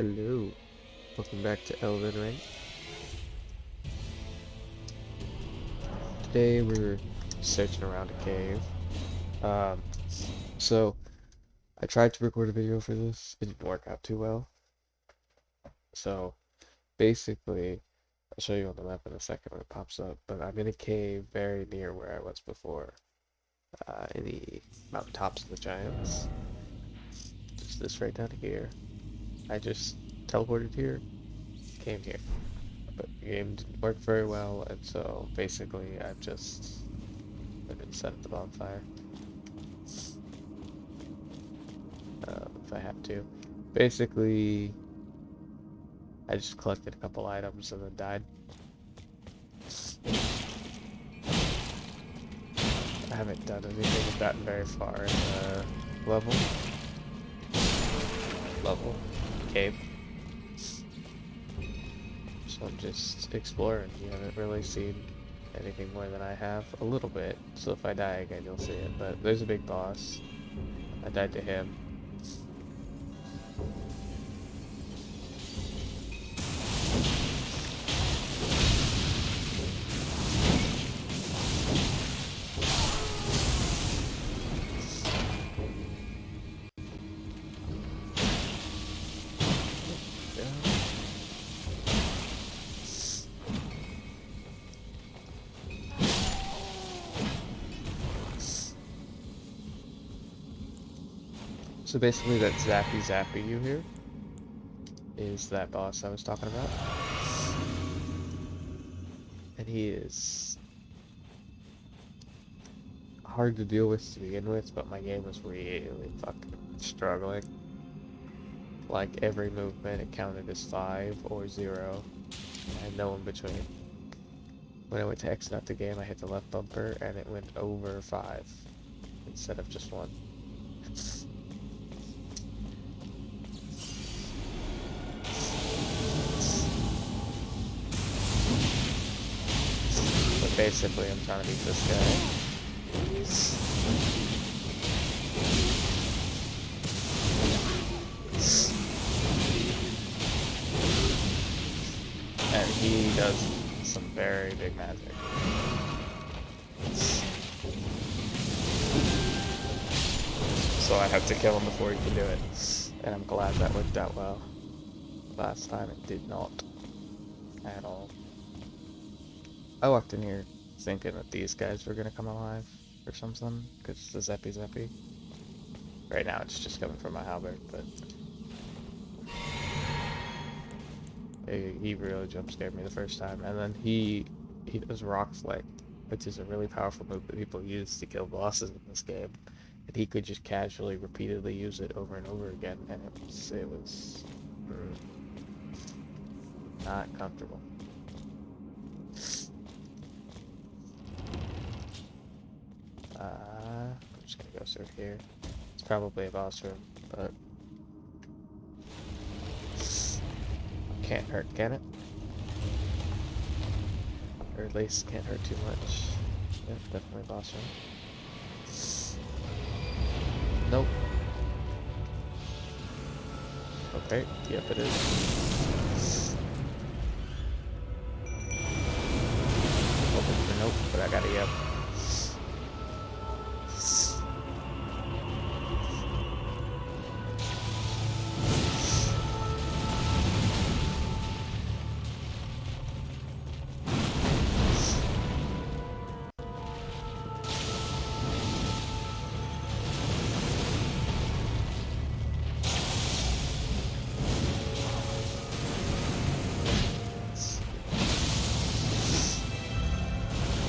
Hello, welcome back to Elden Ring. Today we're searching around a cave. Um, so I tried to record a video for this. It didn't work out too well. So basically, I'll show you on the map in a second when it pops up. But I'm in a cave very near where I was before, in the mountaintops of the giants. Just this right down here. I just teleported here, came here. But the game didn't work very well, and so basically I'm gonna set the bonfire if I have to. Basically, I just collected a couple items and then died. I haven't done anything. I've gotten very far in the level cave. So I'm just exploring. You haven't really seen anything more than I have. A little bit. So if I die again, you'll see it. But there's a big boss. I died to him. So basically that zappy you hear is that boss I was talking about. And he is hard to deal with to begin with, but my game was really fucking struggling. Like every movement it counted as 5 or 0. I had no in between. When I went to exit out the game I hit the left bumper and it went over 5 instead of just 1. But basically I'm trying to beat this guy. And he does some very big magic. So I have to kill him before he can do it. And I'm glad that worked out well. Last time it did not. At all. I walked in here thinking that these guys were gonna come alive or something, because the zappy. Right now it's just coming from my halberd, but he really jump scared me the first time. And then he does rock flick, which is a really powerful move that people use to kill bosses in this game. And he could just casually, repeatedly use it over and over again, and it was not comfortable. I'm just gonna go through here. It's probably a boss room, but can't hurt, can it? Or at least can't hurt too much. Yeah, definitely a boss room. Nope. Okay, yep it is. Hoping for nope, but I got a yep.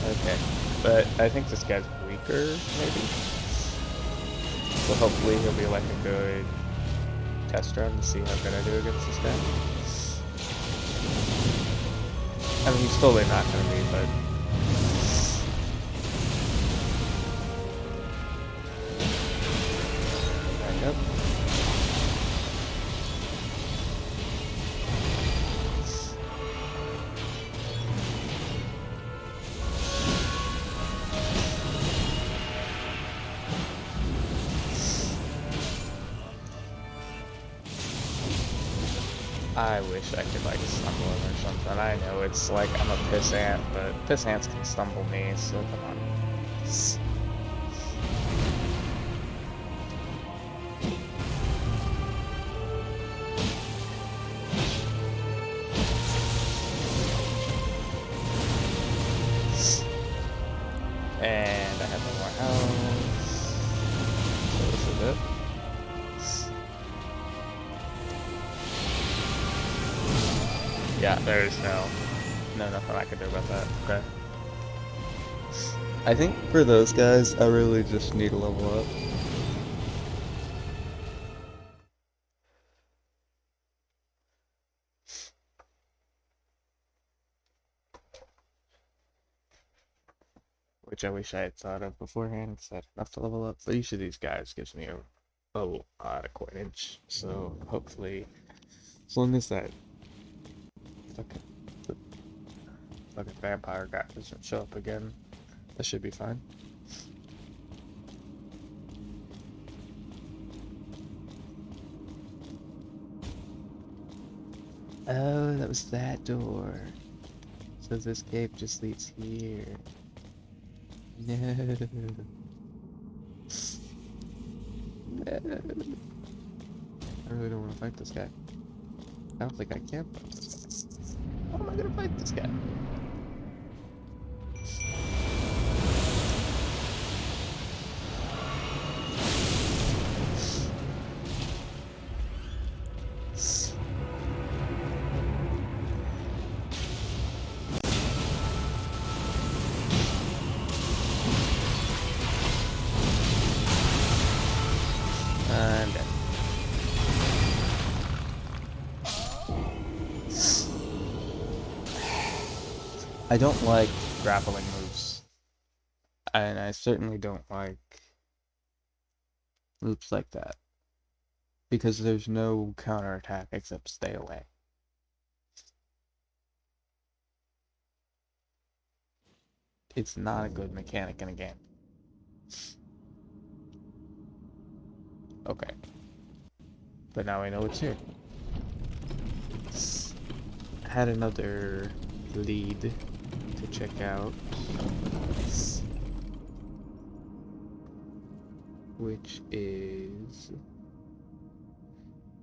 Okay, but I think this guy's weaker, maybe? So hopefully he'll be like a good test run to see how good I do against this guy. I mean, he's totally not gonna be, but... Back up. I wish I could like stumble him or something. I know it's like I'm a piss ant, but piss ants can stumble me, so come on. And I have no more health. So this is it. Yeah, there's nothing I can do about that. Okay. I think for those guys, I really just need a level up. Which I wish I had thought of beforehand because I had enough to level up. But each of these guys gives me a lot of coinage. So hopefully, as long as that fucking, fucking vampire guy doesn't show up again, that should be fine. Oh, that was that door. So this cave just leads here. No. No. I really don't want to fight this guy. I don't think I can fight this guy. How am I gonna fight this guy? I'm dead. I don't like grappling moves. And I certainly don't like loops like that. Because there's no counterattack except stay away. It's not a good mechanic in a game. Okay. But now I know it's here. I had another lead to check out. Which is...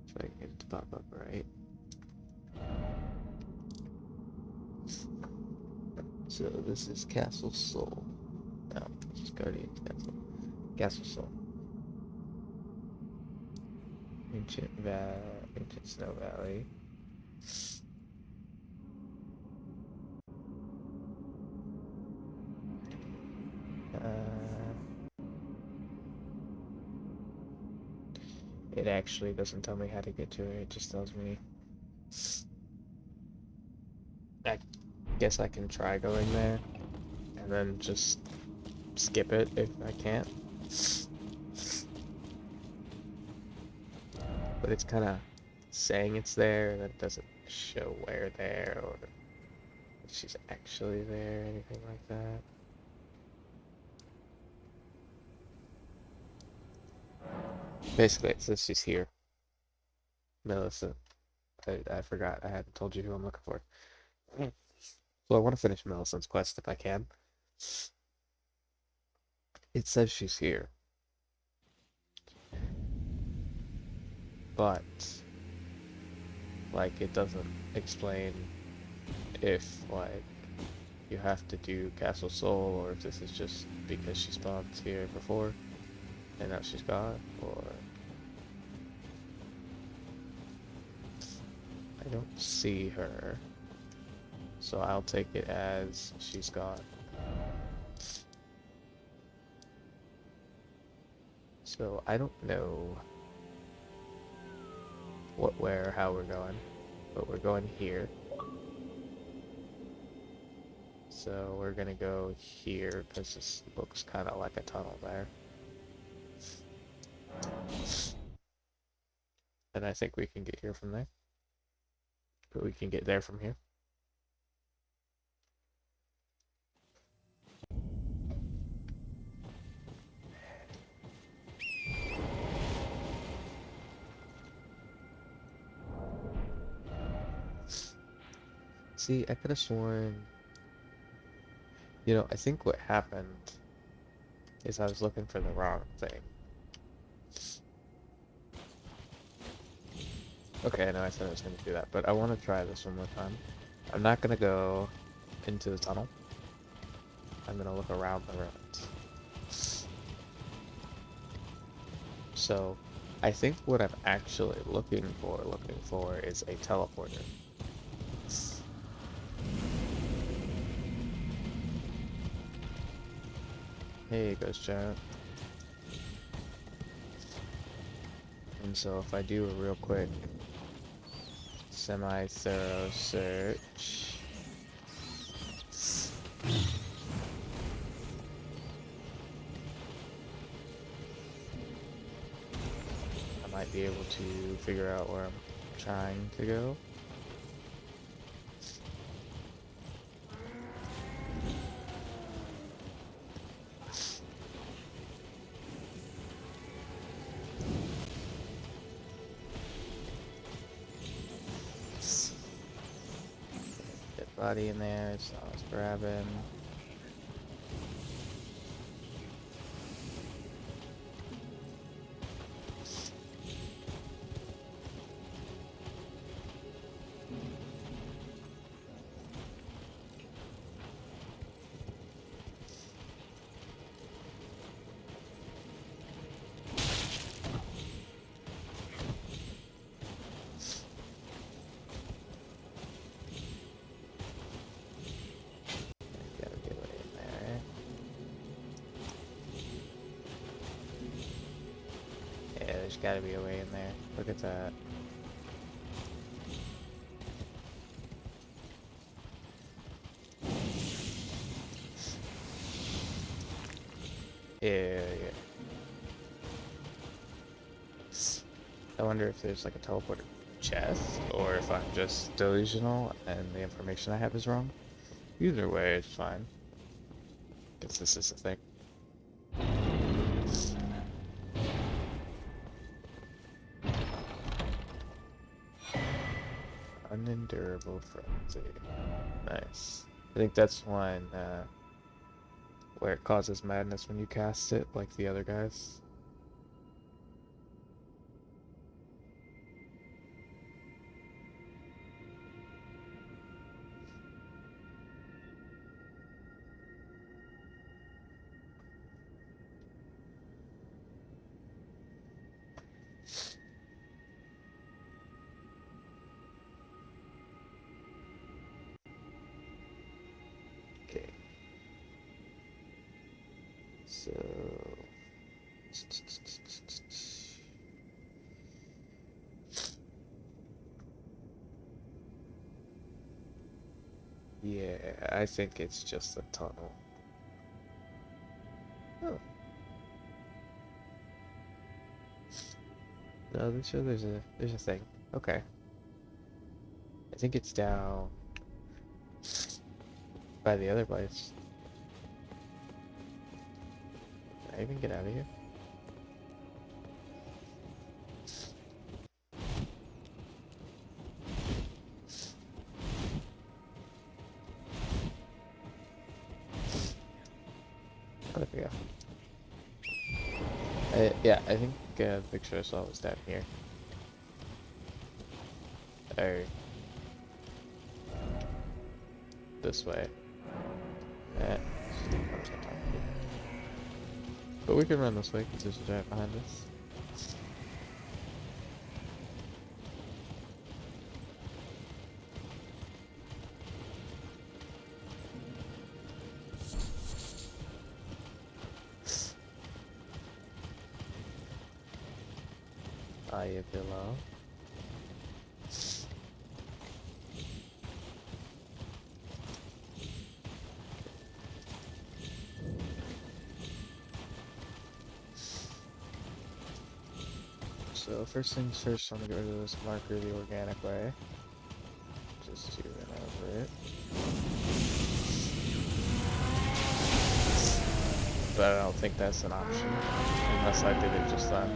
If I can get it to pop up right. So this is Castle Soul. No, this is Guardian's Castle. Castle Soul. Ancient Snow Valley. It actually doesn't tell me how to get to it, it just tells me... I guess I can try going there, and then just skip it if I can't. But it's kind of saying it's there, and it doesn't show where there, or if she's actually there, anything like that. Basically, it says she's here. Millicent. I forgot, I hadn't told you who I'm looking for. So I want to finish Millicent's quest if I can. It says she's here. But, like, it doesn't explain if, like, you have to do Castle Soul, or if this is just because she spawned here before, and now she's gone, or... I don't see her, so I'll take it as she's gone. So I don't know what, where, how we're going, but we're going here. So we're gonna go here because this looks kind of like a tunnel there. And I think we can get here from there. But we can get there from here. See, I could have sworn, I think what happened is I was looking for the wrong thing. Okay, I know I said I was going to do that, but I want to try this one more time. I'm not going to go into the tunnel. I'm going to look around the ruins. So, I think what I'm actually looking for is a teleporter. Hey, Ghost Giant. And so if I do a real quick semi-thorough search, I might be able to figure out where I'm trying to go. Dead body in there, so I was grabbing. Gotta get away in there. Yeah, there's gotta be a way in there. Look at that. Yeah. I wonder if there's like a teleporter chest, or if I'm just delusional and the information I have is wrong. Either way, it's fine. Guess this is the thing. Unendurable frenzy. Nice. I think that's one where it causes madness when you cast it, like the other guys. Okay. So... Yeah, I think it's just a tunnel. Oh. No, there's a thing. Okay. I think it's down by the other place. Can I even get out of here? Oh, there we go. Yeah, I think the picture I saw was down here. Or this way. But we can run this way because there's a giant behind us. Aya below. So first things first, I'm gonna get rid of this marker the organic way. Just to run over it. But I don't think that's an option, unless I did it just then.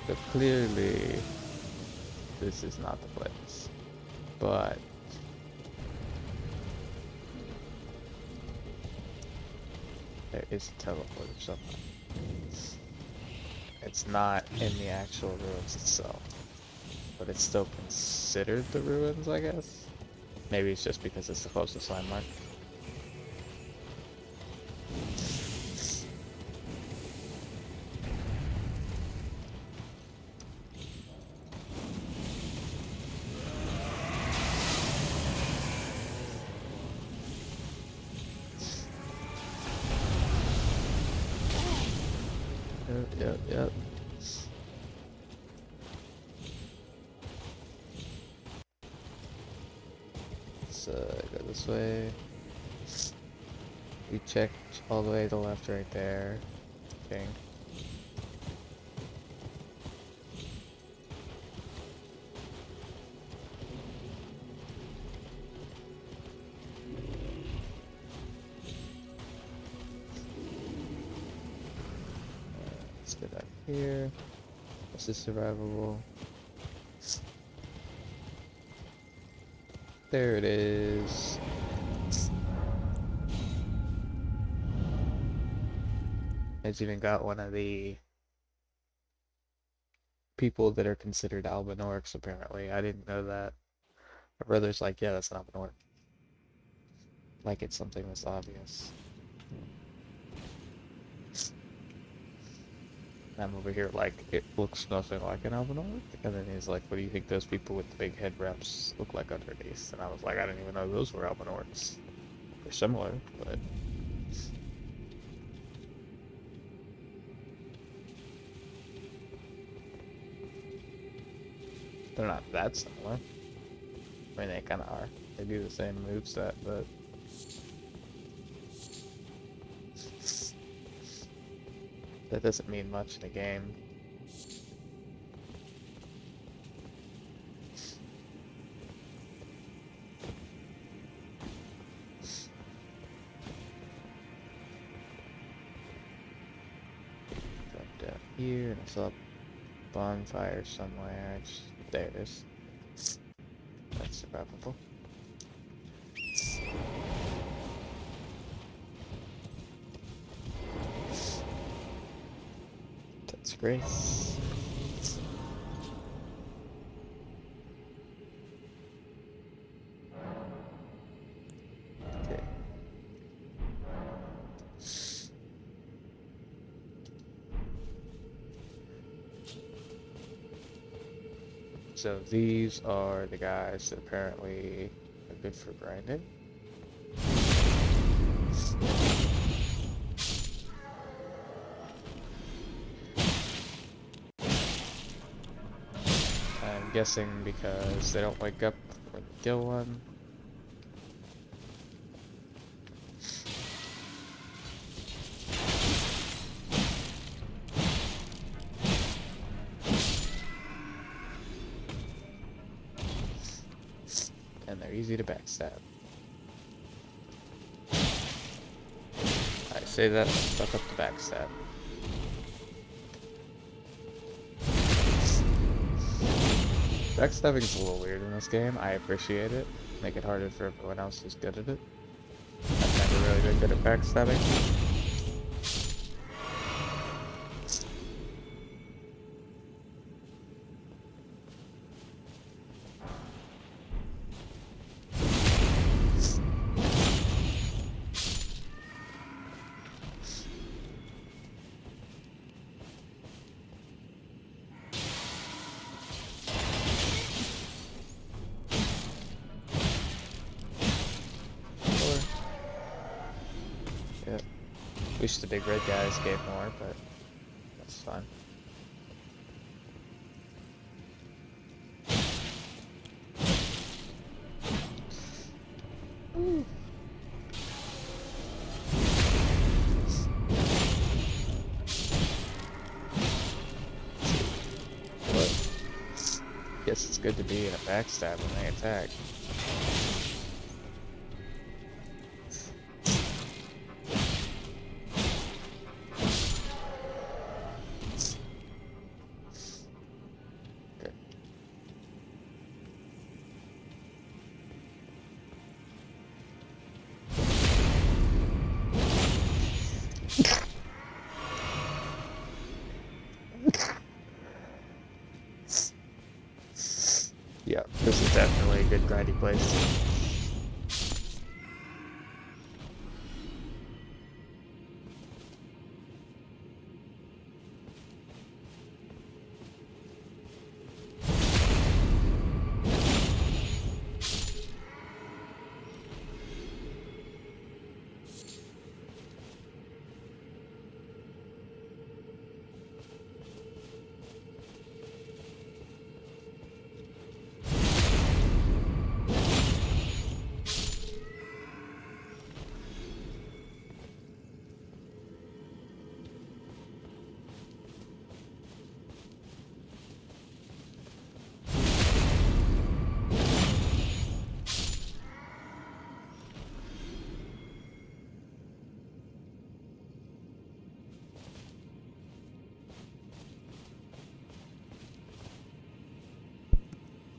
So clearly, this is not the place. But there is a teleport somewhere. It's not in the actual ruins itself, but it's still considered the ruins, I guess. Maybe it's just because it's the closest landmark. Yep. Let's go this way. We checked all the way to the left right there. Okay. Let's get back here. This is survivable. There it is. It's even got one of the people that are considered albinorcs, apparently. I didn't know that. My brother's like, yeah, that's an albinorc. Like it's something that's obvious. And I'm over here like, it looks nothing like an albinorc. And then he's like, what do you think those people with the big head wraps look like underneath? And I was like, I didn't even know those were albinorcs. They're similar, but... they're not that similar. I mean, they kind of are. They do the same moveset, but... that doesn't mean much in a game. Drop down here, and I saw a bonfire somewhere. There it is. That's survivable. That's grace. Okay. So these are the guys that apparently are good for grinding. I'm guessing because they don't wake up when you kill one. And they're easy to backstab. I say that, fuck up the backstab. Backstabbing is a little weird in this game. I appreciate it. Make it harder for everyone else who's good at it. I've never really been good at backstabbing. Wish the big red guys gave more, but that's fine. Ooh. But guess it's good to be in a backstab when they attack. Yeah, this is definitely a good grindy place.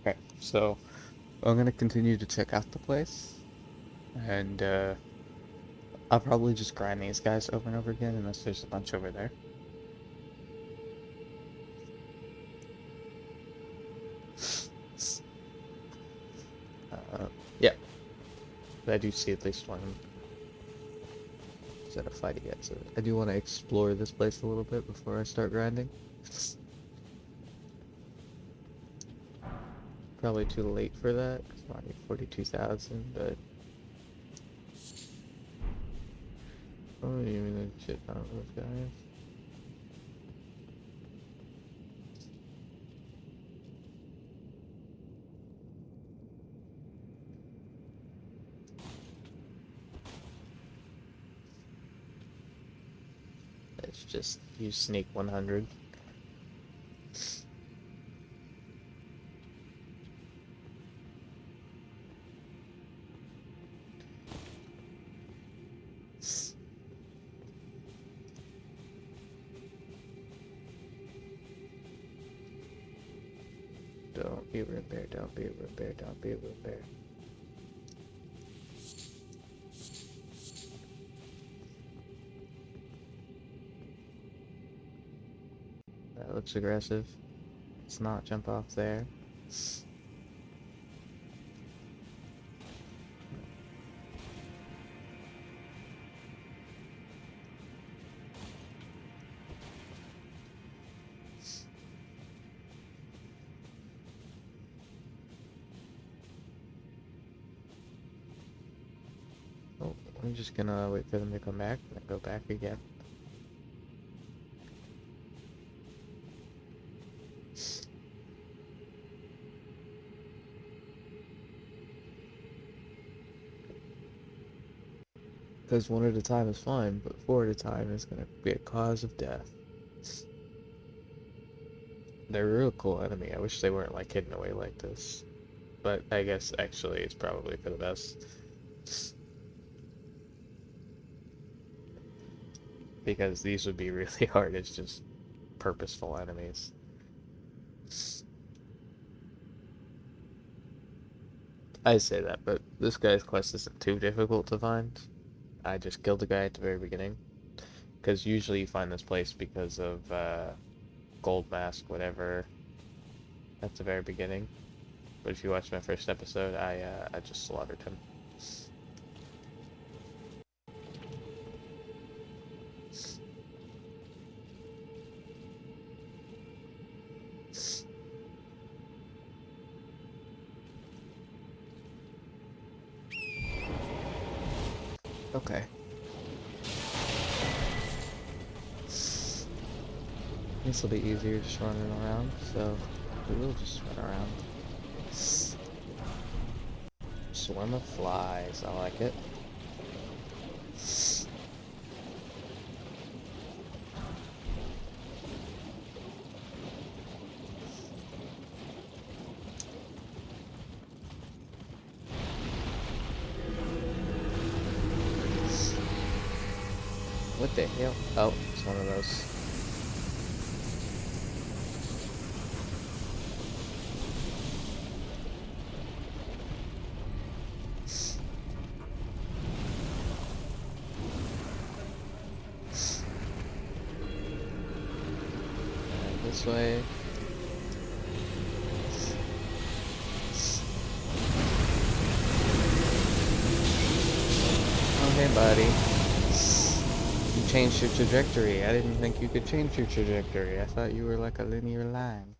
Okay, so I'm gonna continue to check out the place, and I'll probably just grind these guys over and over again unless there's a bunch over there. Yeah, but I do see at least one instead of fighting yet, so I do want to explore this place a little bit before I start grinding. Probably too late for that, because I need 42,000, but... Oh, you mean the shit out of those guys? Let's just use sneak 100. Don't be a root bear, don't be a root bear, don't be a root bear. That looks aggressive. Let's not jump off there. Oh, I'm just gonna wait for them to come back and then go back again. Because one at a time is fine, but four at a time is gonna be a cause of death. They're a real cool enemy. I wish they weren't like hidden away like this. But I guess actually it's probably for the best. Because these would be really hard as just purposeful enemies. I say that, but this guy's quest isn't too difficult to find. I just killed the guy at the very beginning. Because usually you find this place because of gold mask, whatever, at the very beginning. But if you watch my first episode, I just slaughtered him. Okay. This will be easier just running around, so we will just run around. Swarm of flies, I like it. What the hell? Oh, it's one of those. This way. Hey, buddy. You changed your trajectory. I didn't think you could change your trajectory. I thought you were like a linear line.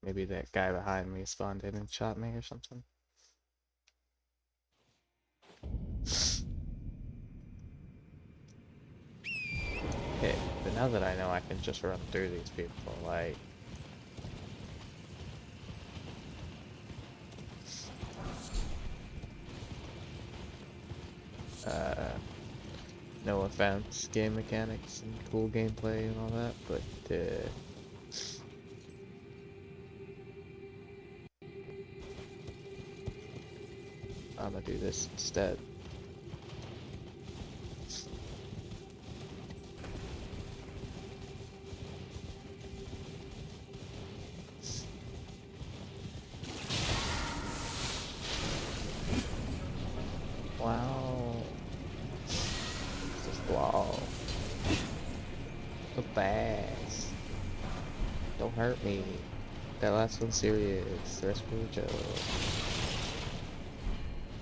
Maybe that guy behind me spawned in and shot me or something. Okay, but now that I know I can just run through these people, like... no offense, game mechanics and cool gameplay and all that, but, I'm gonna do this instead. Wow. Just wow. The bass. Don't hurt me. That last one's serious. The rest were a joke.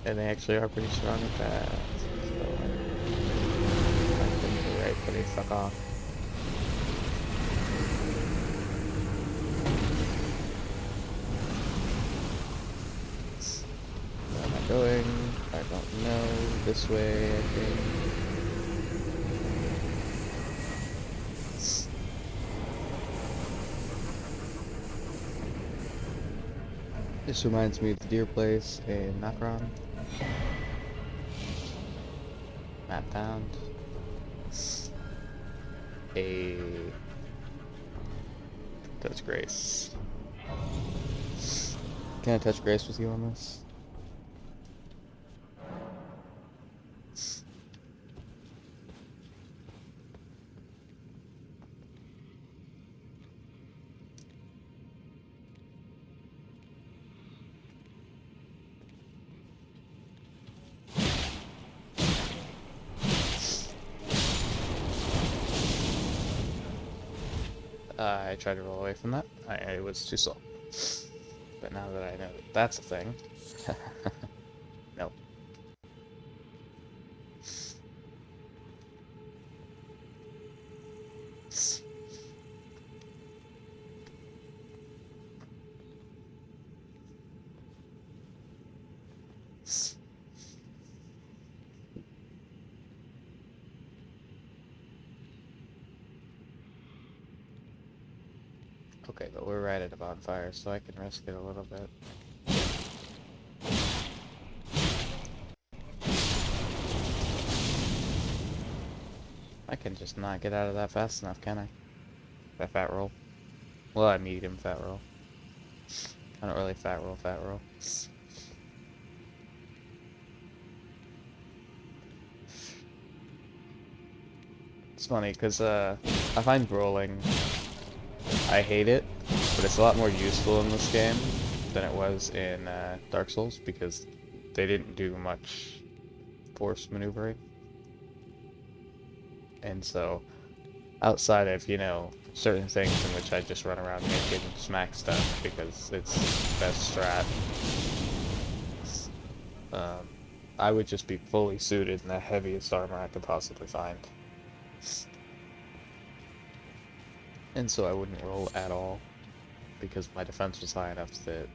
And they actually are pretty strong and fast. So I think you're right, but they suck off. Where am I going? I don't know. This way, I think. This reminds me of the deer place in Nacron. Map found. A touch Grace. Can I touch Grace with you on this? I tried to roll away from that. It was too slow. But now that I know that that's a thing, no. Okay, but we're right at a bonfire, so I can risk it a little bit. I can just not get out of that fast enough, can I? That fat roll. Well, I medium fat roll. I don't really fat roll, fat roll. It's funny, because, I find rolling... I hate it, but it's a lot more useful in this game than it was in Dark Souls, because they didn't do much force maneuvering. And so, outside of, you know, certain things in which I just run around naked and smack stuff because it's best strat, I would just be fully suited in the heaviest armor I could possibly find. And so I wouldn't roll at all, because my defense was high enough that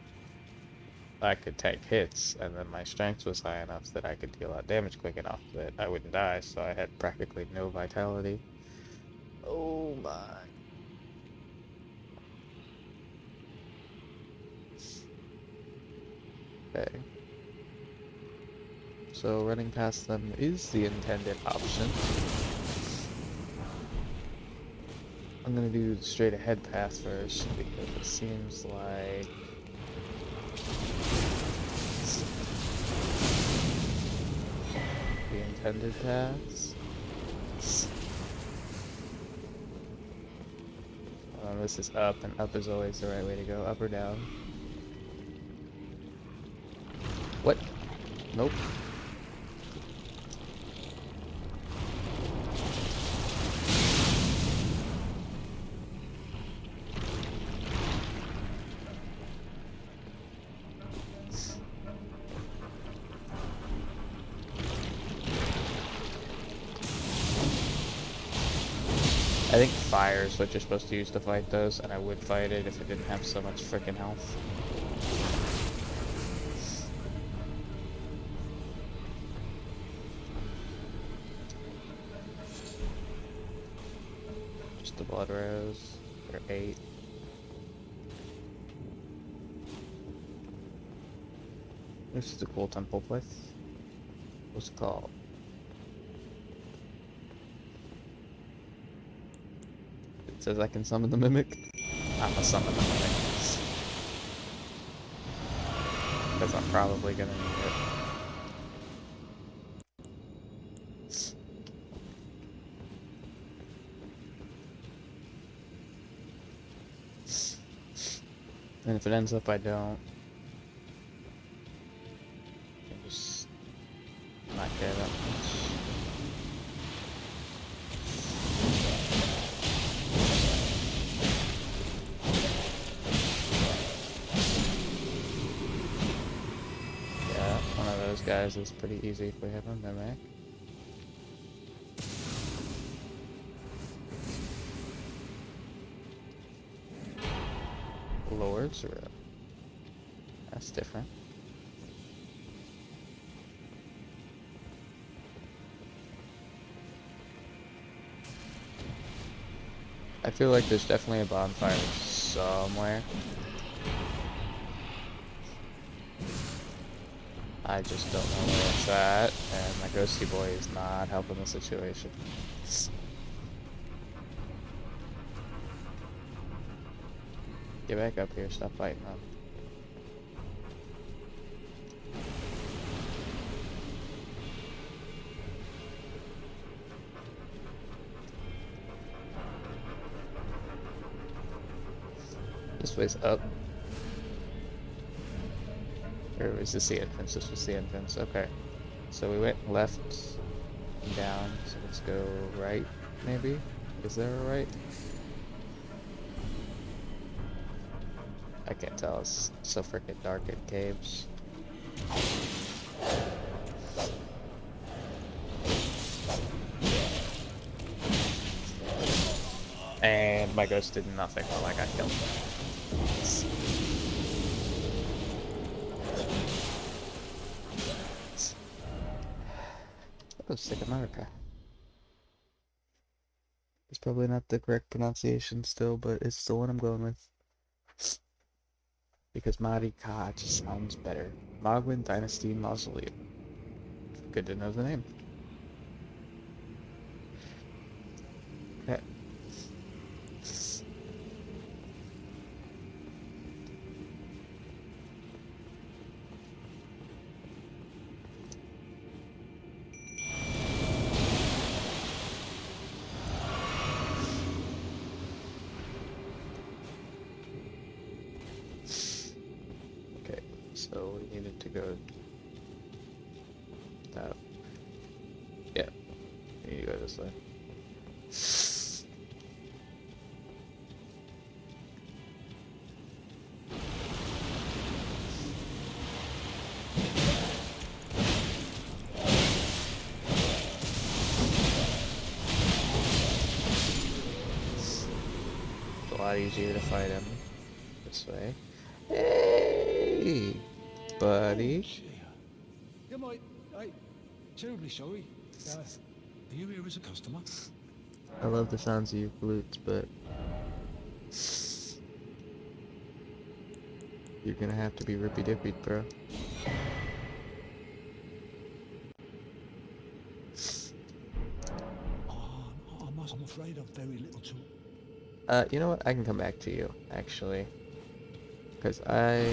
I could tank hits, and then my strength was high enough that I could deal out damage quick enough that I wouldn't die, so I had practically no vitality. Oh my. Okay. So running past them is the intended option. I'm gonna do the straight ahead path first, because it seems like... the intended paths. This is up, and up is always the right way to go. Up or down. What? Nope. I think fire is what you're supposed to use to fight those, and I would fight it if it didn't have so much freaking health. Just the blood rose. Or 8. This is a cool temple place. What's it called? It says I can summon the mimic. I'm gonna summon the mimic. Because I'm probably gonna need it. And if it ends up I don't, I can just not care that much. Yeah, one of those guys is pretty easy if we have a mimic. Lords, or that's different. I feel like there's definitely a bonfire somewhere. I just don't know where it's at, and my ghosty boy is not helping the situation. Get back up here, stop fighting them. This way's up. Or is this the entrance? This was the entrance. Okay. So we went left and down, so let's go right, maybe? Is there a right? I can't tell, it's so freaking dark in caves. And my ghost did nothing while I got killed. Oh, sick America. It's probably not the correct pronunciation still, but it's the one I'm going with. Because Marika just sounds better. Mogwin Dynasty Mausoleum. Good to know the name. Okay. So we needed to go that. Yeah, we need to go this way. It's a lot easier to fight him this way. Hey, buddy. Yeah, mate. Hey, terribly sorry. Are you here as a customer? I love the sounds of your flutes, but you're gonna have to be rippy dippy, bro. I'm afraid I've very little to. You know what? I can come back to you, actually. Because I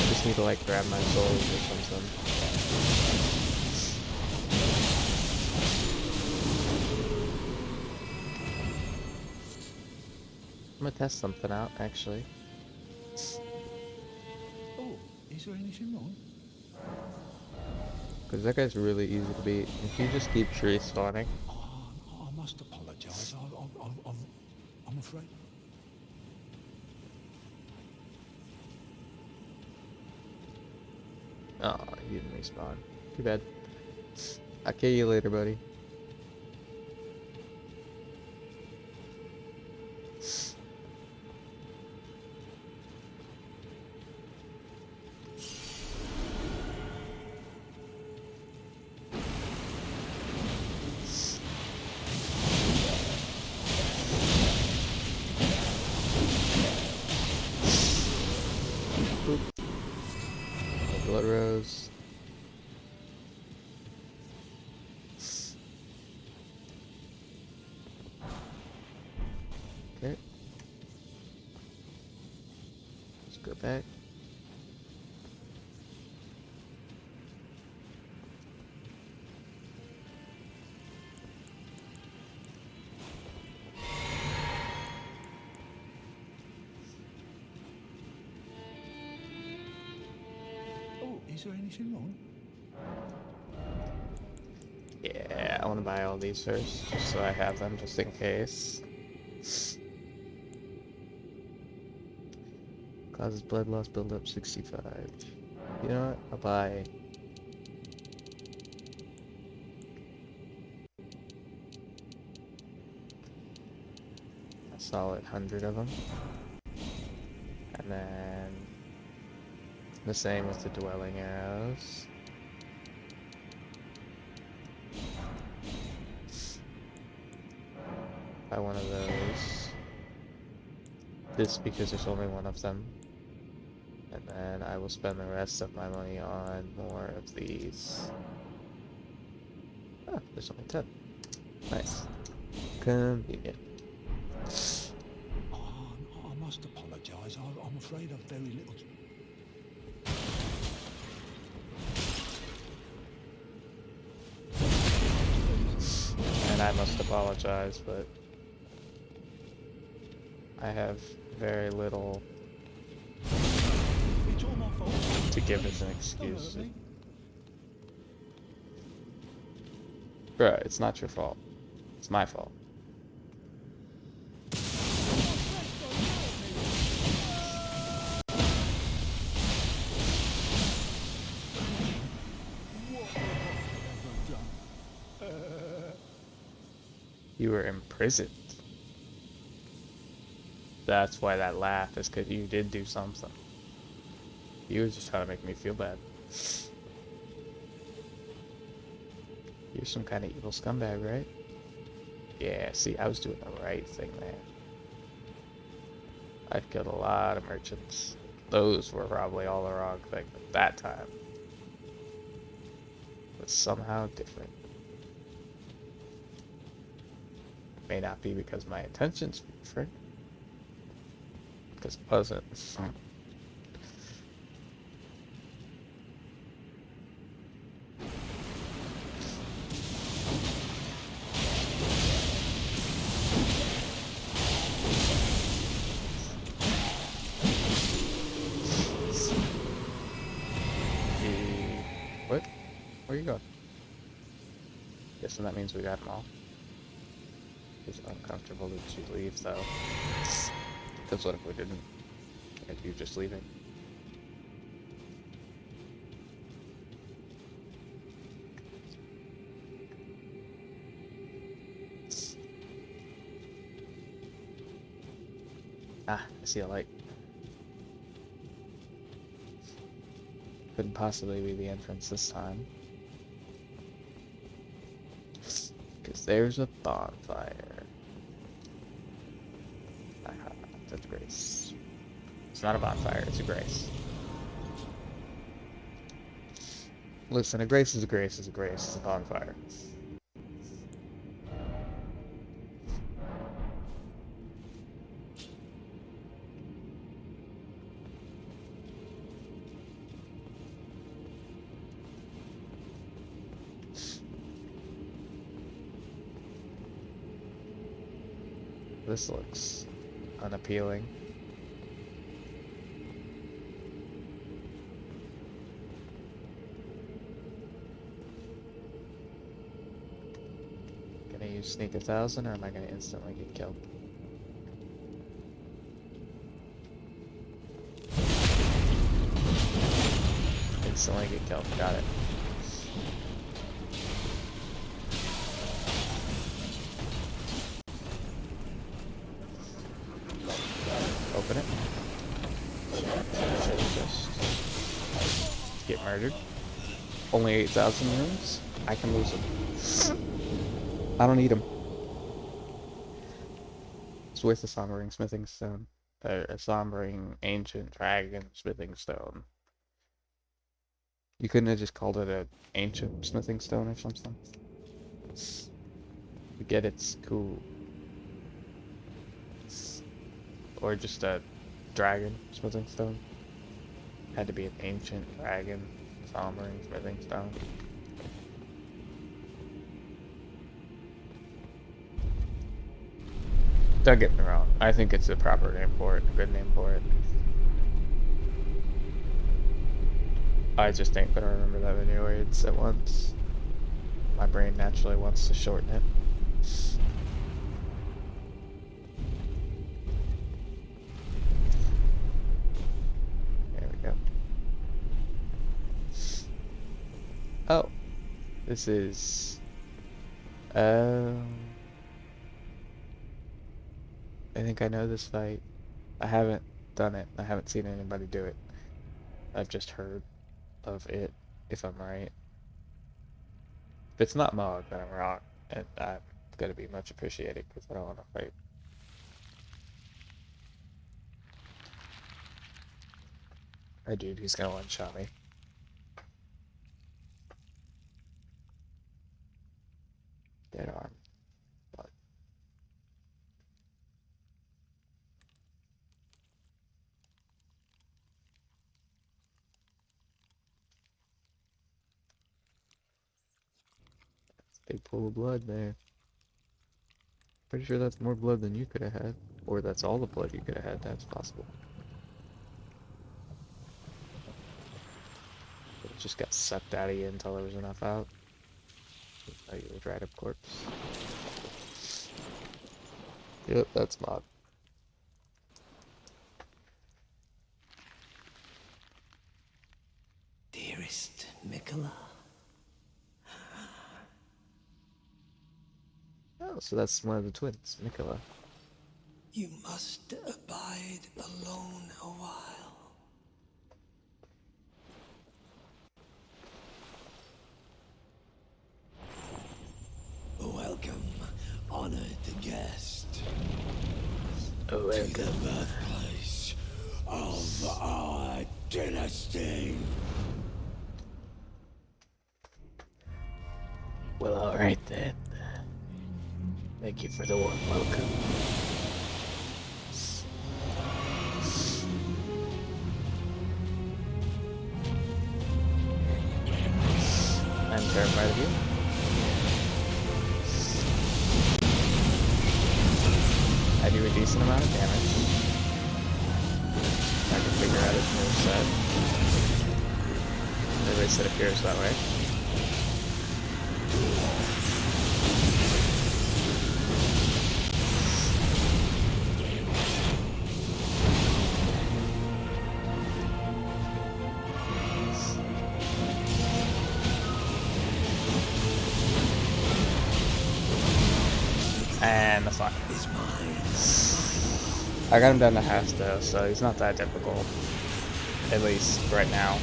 just need to, like, grab my souls or something. I'm gonna test something out, actually. Oh, is there anything wrong? Because that guy's really easy to beat. If he just keeps respawning. I must apologise. I'm afraid. Oh, he didn't respawn. Too bad. I'll kill you later, buddy. back. Oh, is there anything wrong? Yeah, I want to buy all these first, just so I have them just in case. Causes blood loss buildup 65. You know what? I'll buy a solid 100 of them. And then the same with the dwelling arrows. Buy one of those. This because there's only one of them. And then I will spend the rest of my money on more of these. Ah, there's only 10. Nice. Convenient. Oh, I must apologise. I'm afraid I've very little. And I must apologize, but I have very little It's all my fault. to give as an Don't excuse. hurt me. Bruh, it's not your fault. It's my fault. What have I ever done? You were imprisoned. That's why that laugh is because you did do something. You was just trying to make me feel bad. You're some kind of evil scumbag, right? Yeah, see, I was doing the right thing there. I've killed a lot of merchants. Those were probably all the wrong thing, but that time was somehow different. May not be because my intentions were different, because it wasn't. What? Where you going? Guessing that means we got them all. It's uncomfortable that you leave, though. Because what if we didn't? If you just leaving? Ah, I see a light. Couldn't possibly be the entrance this time. Because there's a bonfire. Aha, that's grace. It's not a bonfire, it's a grace. Listen, a grace is a grace is a grace. It's a bonfire. This looks unappealing. Gonna use sneak 1,000 or am I gonna instantly get killed? Instantly get killed. Got it. Open it. Just get murdered. Only 8,000 rooms? I can lose them. I don't need them. It's worth a sombering smithing stone. A sombering ancient dragon smithing stone. You couldn't have just called it a ancient smithing stone or something? You get it's cool. Or just a dragon smithing stone. Had to be an ancient dragon, sombering, smithing stone. Don't get me wrong. I think it's a proper name for it, a good name for it. I just ain't gonna remember that many words at once. My brain naturally wants to shorten it. There we go. Oh, this is. I think I know this fight. I haven't done it. I haven't seen anybody do it. I've just heard of it, if I'm right. If it's not Mog, then I'm wrong. And I'm gonna be much appreciated because I don't want to fight. A dude who's gonna one-shot me. Dead arm. What? Big pool of blood there. Pretty sure that's more blood than you could have had. Or that's all the blood you could have had. That's possible. It just got sucked out of you until there was enough out. Oh, you were dried up corpse. Yep, that's Mog. Dearest Mikola. Oh, so that's one of the twins, Nicola. You must abide alone a while. Welcome, honored guest, Oh, to the birthplace of our dynasty. Well, alright then. Thank you for the warm welcome. I'm terrified of you. I do a decent amount of damage. I can figure out his moveset. At least it appears that way. And that's fine. I got him down to half though, so he's not that difficult. At least right now.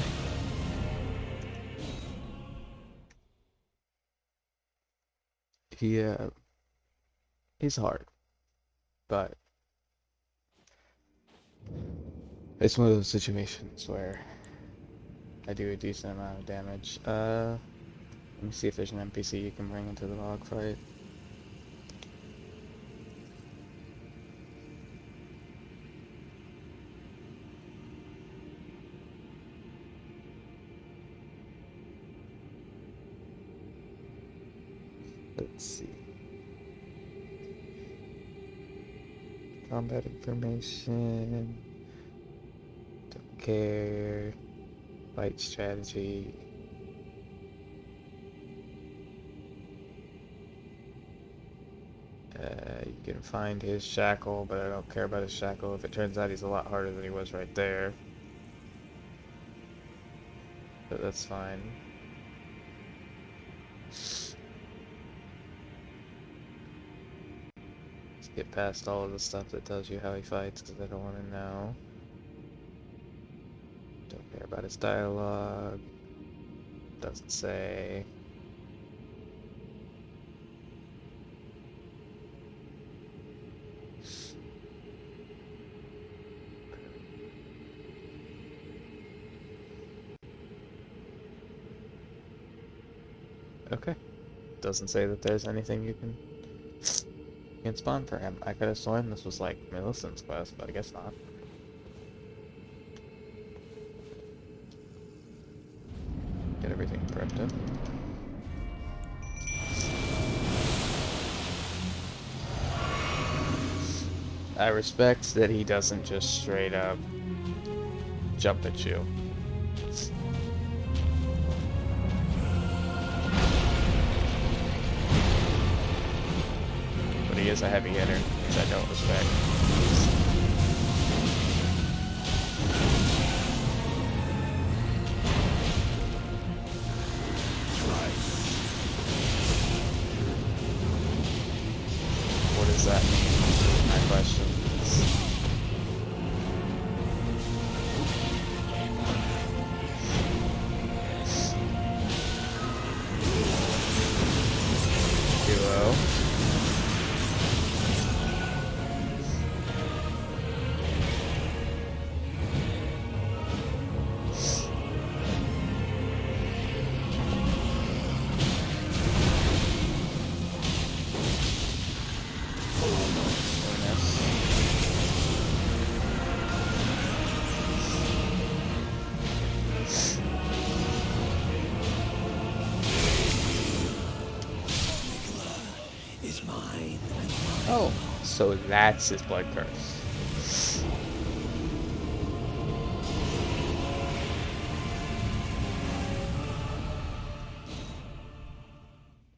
He's hard. But it's one of those situations where I do a decent amount of damage. Let me see if there's an NPC you can bring into the log fight. Let's see. Combat information. Don't care. Fight strategy. You can find his shackle, but I don't care about his shackle if it turns out he's a lot harder than he was right there. But that's fine. Let's get past all of the stuff that tells you how he fights, because I don't want to know. Don't care about his dialogue. Doesn't say. Okay. Doesn't say that there's anything you can spawn for him. I could have sworn this was like Millicent's quest, but I guess not. everything prepped up. I respect that he doesn't just straight up jump at you. But he is a heavy hitter, which I don't respect. What does that mean? My question. Duo. Is mine. Oh, so that's his blood curse.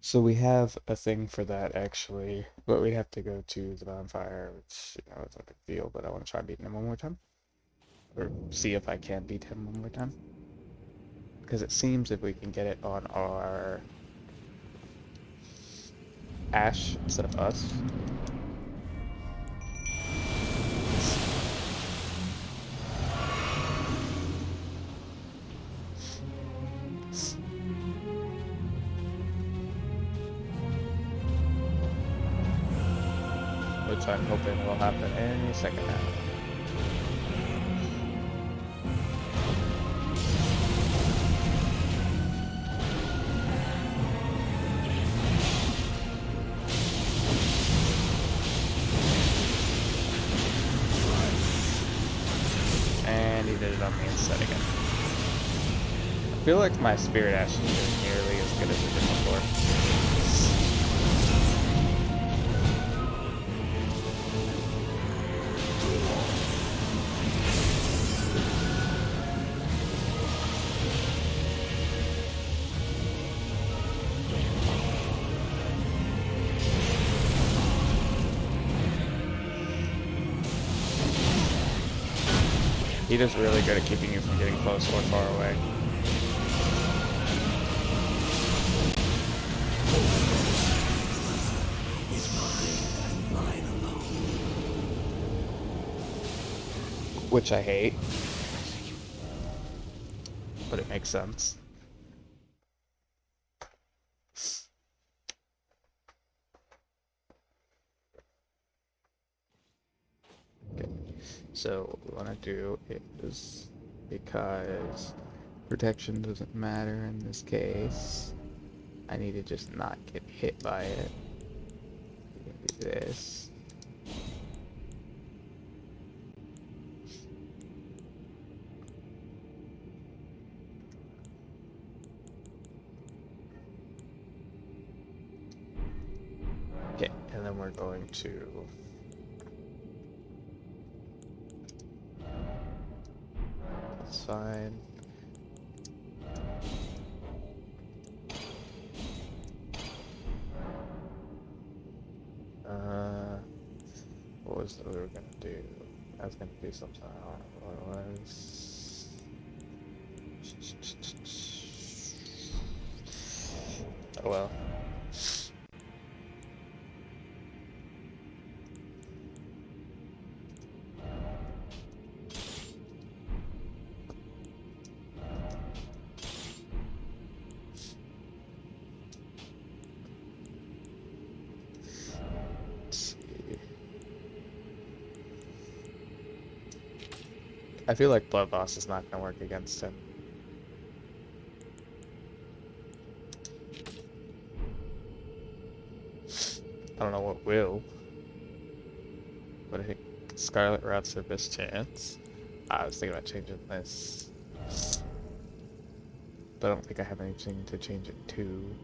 So we have a thing for that actually, but we have to go to the bonfire, which, you know, it's not a big deal, but I want to try beating him one more time. Or see if I can beat him one more time. Because it seems if we can get it on our Ash instead of us. Which I'm hoping will happen any second now. And he did it on me instead again. I feel like my Spirit Ash is doing nearly as good as it did before. He does really good at keeping you from getting close or far away. Is mine and mine alone. Which I hate. But it makes sense. Okay. So what we want to do is, because protection doesn't matter in this case, I need to just not get hit by it. Do this. Okay, and then we're going to that's fine. What was that we were gonna do? I was gonna do something. I don't know what it was. Oh well. I feel like Blood Boss is not gonna work against him. I don't know what will, but I think Scarlet Rat's our best chance. I was thinking about changing this. but I don't think I have anything to change it to.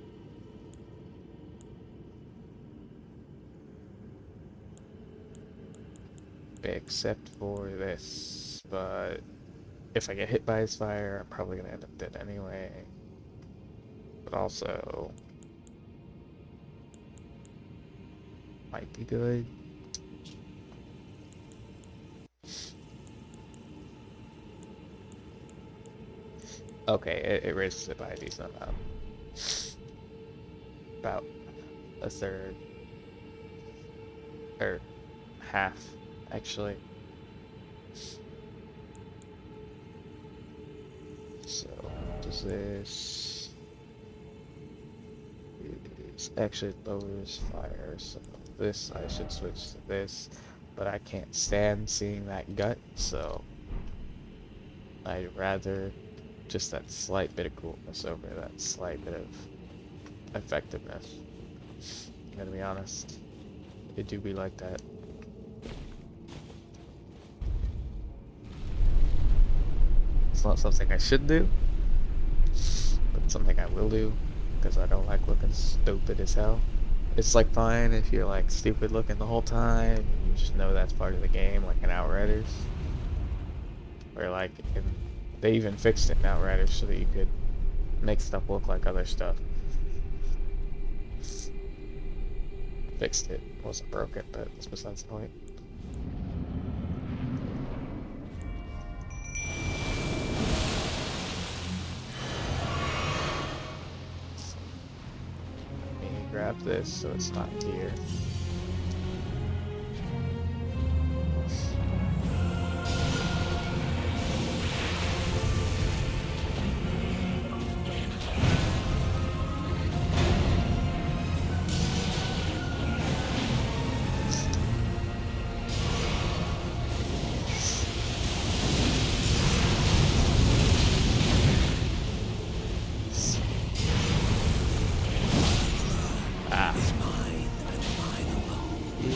Except for this, but if I get hit by his fire, I'm probably gonna end up dead anyway. But also, might be good. Okay, it raises it by a decent amount. About a third. Or half, actually. So, does this... It actually lowers fire, so this I should switch to this. But I can't stand seeing that gut, so I'd rather just that slight bit of coolness over that slight bit of effectiveness. I'm gonna be honest, it do be like that. It's not something I should do, but it's something I will do, because I don't like looking stupid as hell. It's like fine if you're like stupid looking the whole time, you just know that's part of the game, like in Outriders. Or like, they even fixed it in Outriders so that you could make stuff look like other stuff. Fixed it. Wasn't broken, but that's besides the point. Let me grab this so it's not here.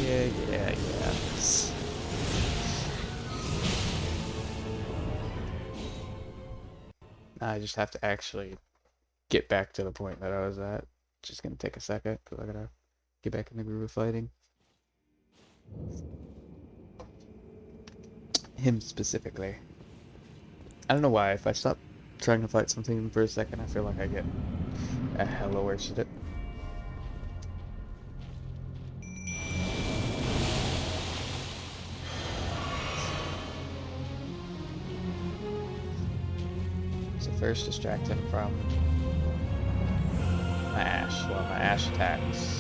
Yeah. Now I just have to actually get back to the point that I was at. Just gonna take a second, because I gotta get back in the groove of fighting. Him specifically. I don't know why, if I stop trying to fight something for a second, I feel like I get a hella worse at it. So first distract him from my Ash while my Ash attacks.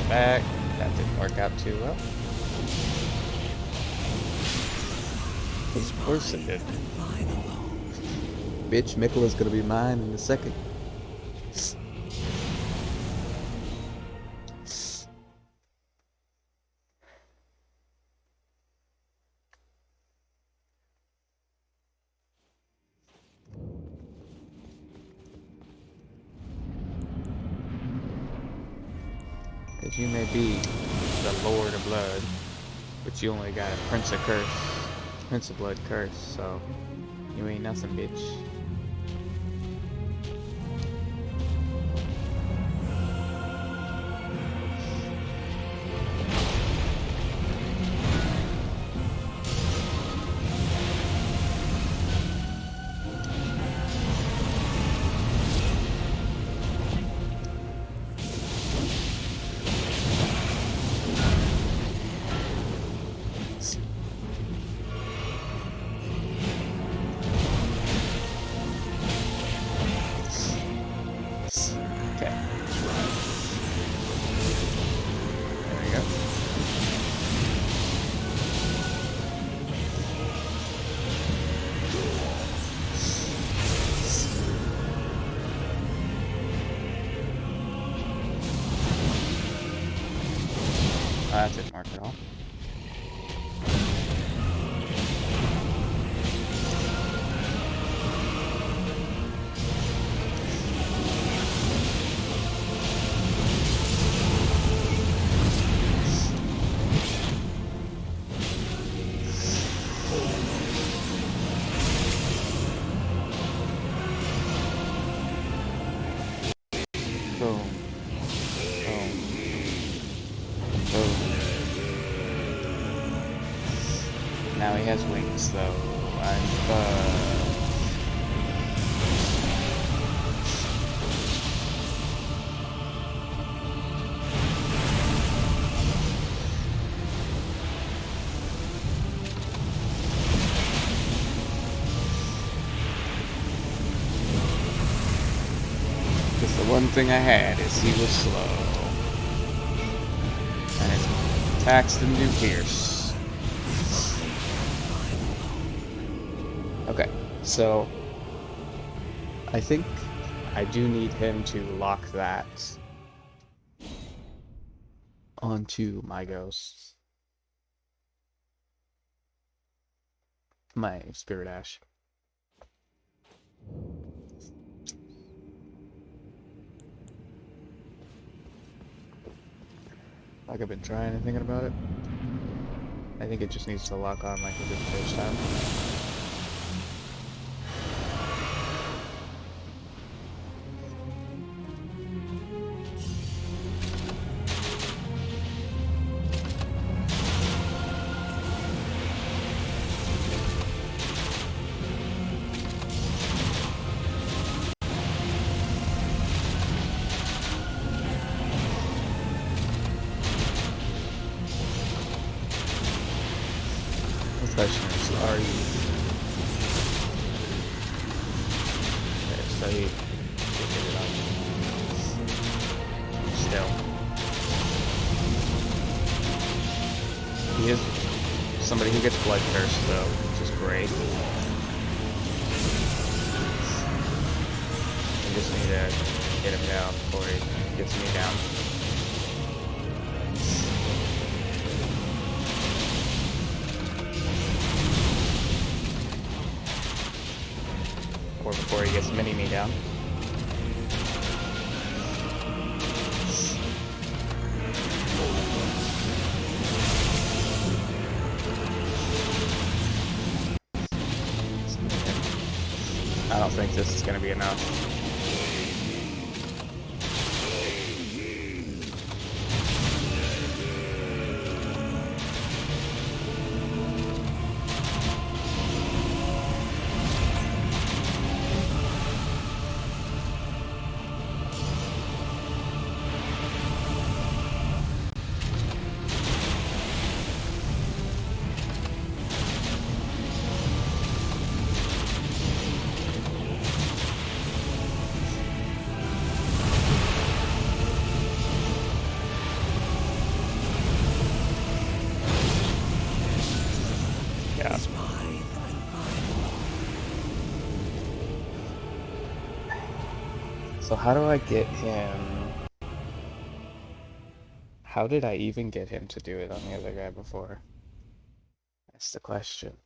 Back. That didn't work out too well. Of course it did. Bitch, Miquella's gonna be mine in a second. As you may be the Lord of Blood, but you only got a Prince of Blood curse, so you ain't nothing, bitch. That didn't work at all. Now he has wings, though. I'm fucked. Because the one thing I had is he was slow. And his attacks didn't do pierce. Okay, so I think I do need him to lock that onto my ghosts. My Spirit Ash. Like I've been trying and thinking about it. I think it just needs to lock on like it did the first time. Questions, are you? Okay, so he did it on. Still. He is somebody who gets blood curse though, which is great. I just need to get him down before he gets me down. Or before he gets mini me down. I don't think this is going to be enough. Yeah. So how do I get him? How did I even get him to do it on the other guy before? That's the question.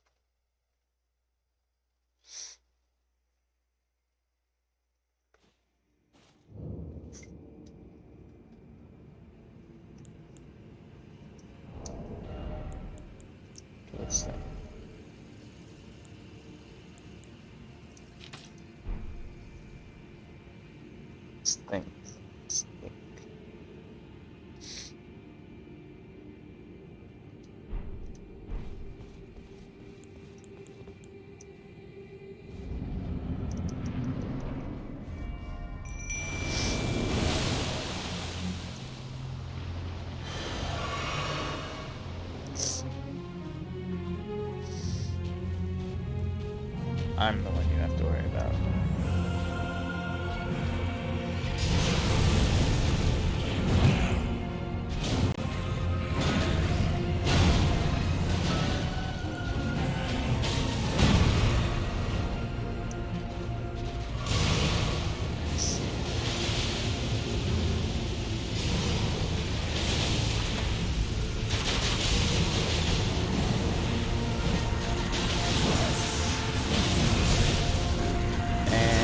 Let's see. Let's think. Let's think. I'm the one you have to worry about. And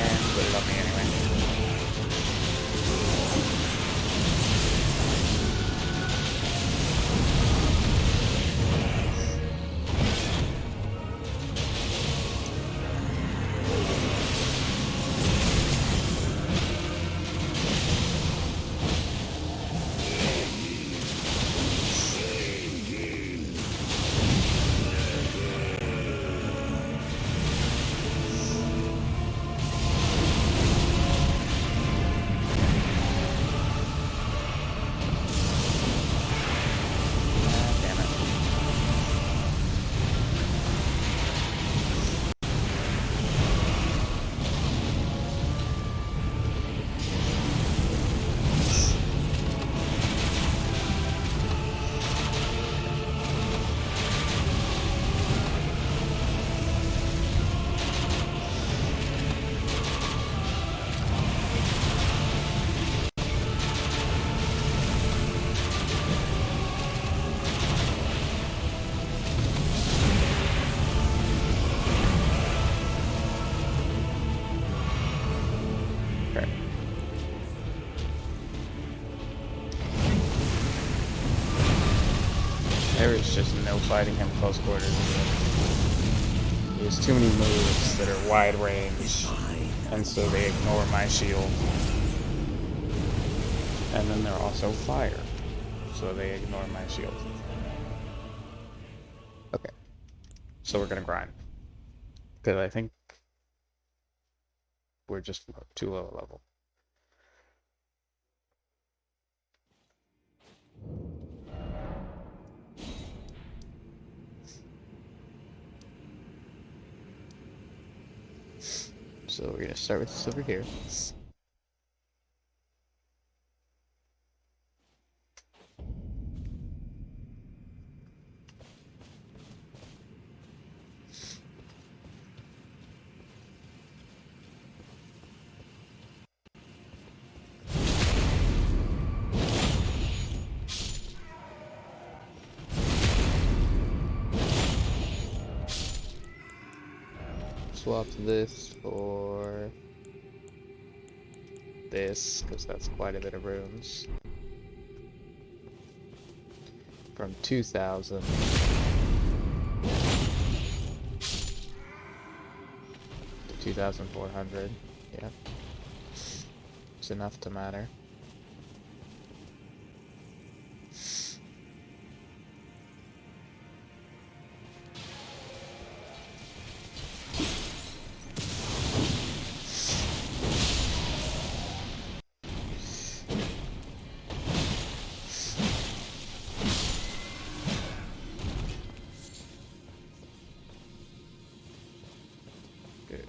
there's just no fighting him close quarters. He has too many moves that are wide range, and so they ignore my shield. And then they're also fire, so they ignore my shield. Okay, so we're gonna grind. Because I think we're just too low a level. So we're gonna start with this over here. Swap this for this, because that's quite a bit of runes. From 2,000 to 2,400. Yeah. It's enough to matter. Good.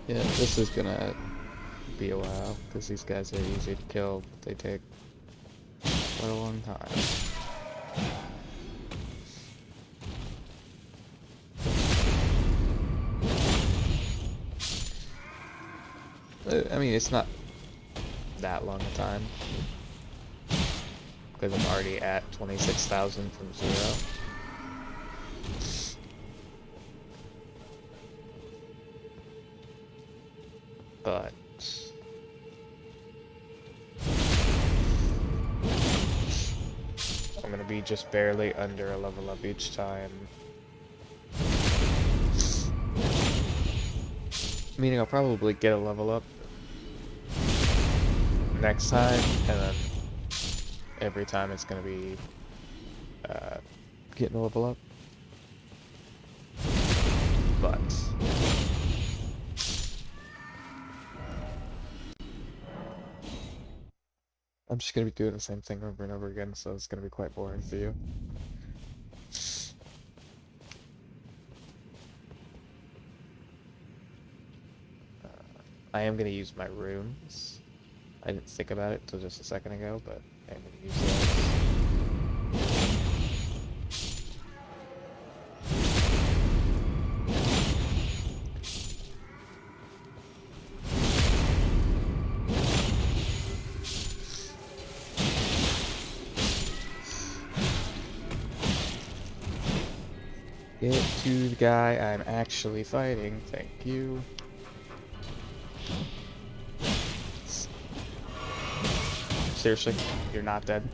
Yeah, this is gonna be a while, because these guys are easy to kill, but they take quite a long time. I mean, it's not that long a time, because I'm already at 26,000 from 0. But I'm gonna be just barely under a level up each time. Meaning I'll probably get a level up next time, and then every time it's gonna be getting a level up. But I'm just gonna be doing the same thing over and over again, so it's gonna be quite boring for you. I am gonna use my runes. I didn't think about it until just a second ago, but I am gonna use those. Get to the guy I'm actually fighting, thank you. Seriously, you're not dead?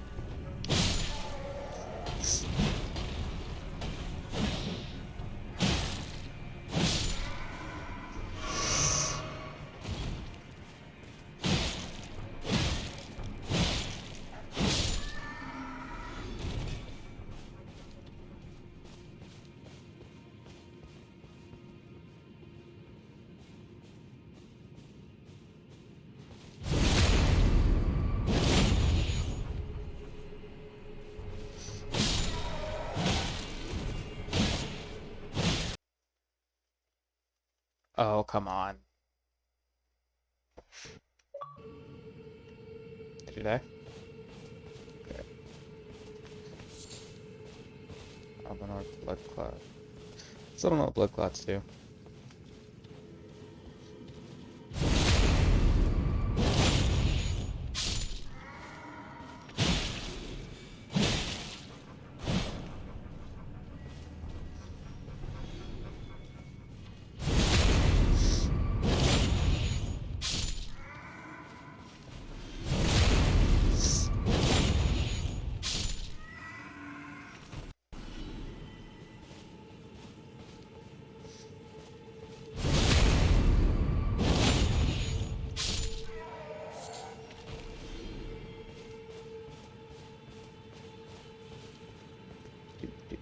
Oh, come on. Did you die? Okay. Common or blood clot. Still don't know what blood clots do.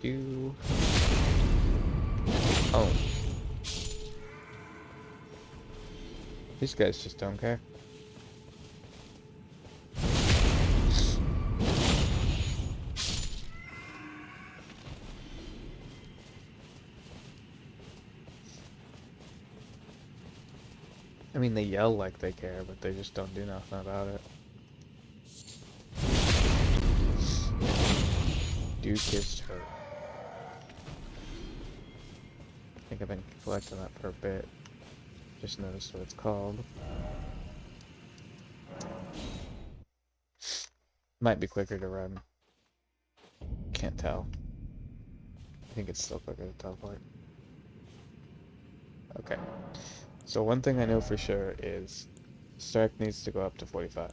Do. Oh. These guys just don't care. I mean, they yell like they care, but they just don't do nothing about it. Duke is hurt. I think I've been collecting that for a bit. Just noticed what it's called. Might be quicker to run. Can't tell. I think it's still quicker to teleport. Okay. So one thing I know for sure is strike needs to go up to 45.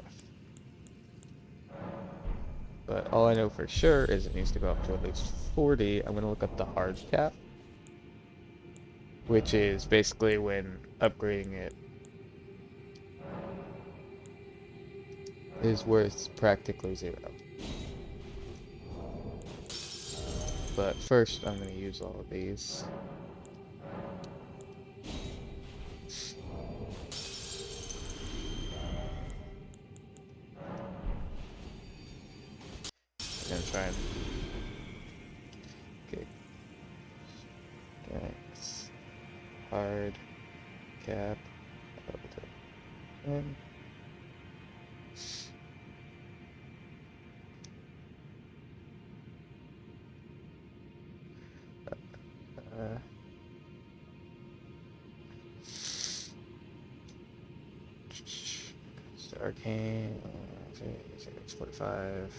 But all I know for sure is it needs to go up to at least 40. I'm going to look up the hard cap, which is basically when upgrading it is worth practically 0. But first I'm going to use all of these. I'm going to try and get Dex, hard cap, up to 10. Arcane, it's 45.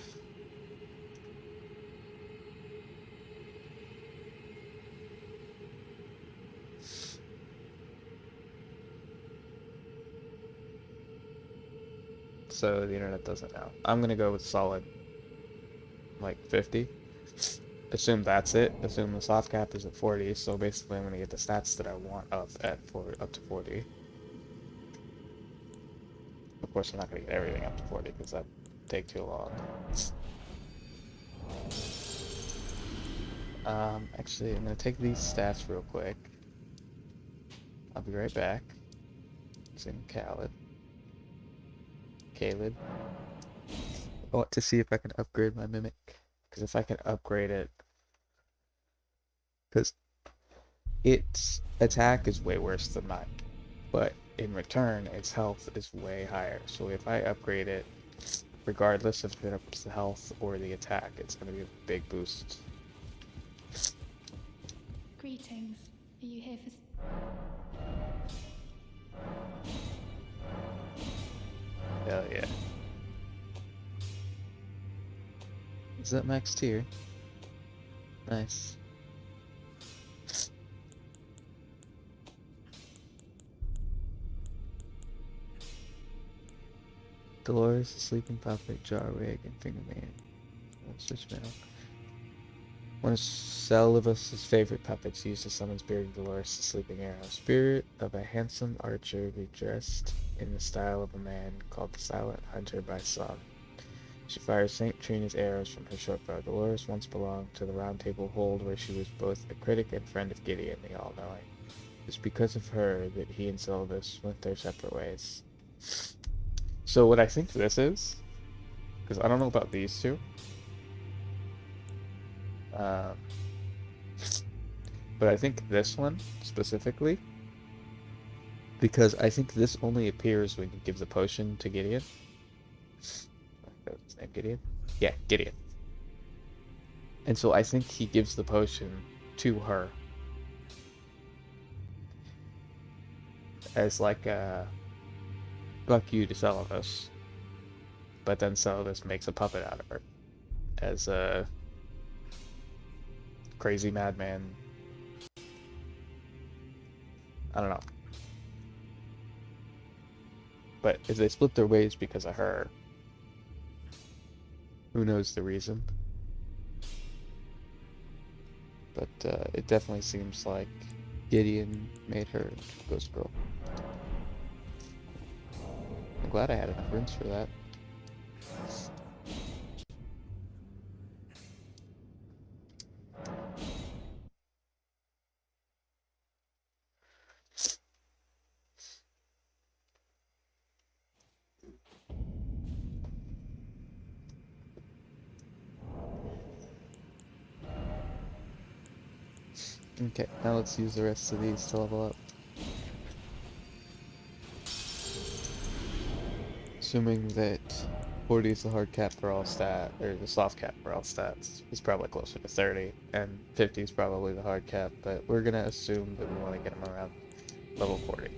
So the internet doesn't know. I'm gonna go with solid, like 50. Assume that's it. Assume the soft cap is at 40. So basically, I'm gonna get the stats that I want up to 40. Of course, I'm not gonna get everything up to 40 because that'd take too long. Actually, I'm gonna take these stats real quick. I'll be right back. It's in Caleb. I want to see if I can upgrade my Mimic. Because if I can upgrade it... Because its attack is way worse than mine. But in return, its health is way higher. So if I upgrade it, regardless if it ups the health or the attack, it's going to be a big boost. Greetings. Are you here for... Hell yeah. Is that max tier? Nice. Dolores, Sleeping Puppet, Jarwig, and Fingerman. Switch metal. One of Salivus's favorite puppets used to summon Spirit of Dolores, the Sleeping Arrow. Spirit of a handsome archer dressed in the style of a man, called the Silent Hunter by some. She fires St. Trina's arrows from her short bow. Dolores once belonged to the Round Table Hold, where she was both a critic and friend of Gideon, the All-Knowing. It's because of her that he and Silvus went their separate ways. So what I think this is, because I don't know about these two, but I think this one specifically, because I think this only appears when you give the potion to Gideon. That's his name, Gideon? Yeah, Gideon. And so I think he gives the potion to her as like a fuck you to Celadus. But then Celadus makes a puppet out of her as a crazy madman. I don't know. But if they split their ways because of her, who knows the reason? But it definitely seems like Gideon made her Ghost Girl. I'm glad I had enough runes for that. Okay, now let's use the rest of these to level up. Assuming that 40 is the hard cap for all stat, or the soft cap for all stats, is probably closer to 30, and 50 is probably the hard cap, but we're gonna assume that we want to get them around level 40.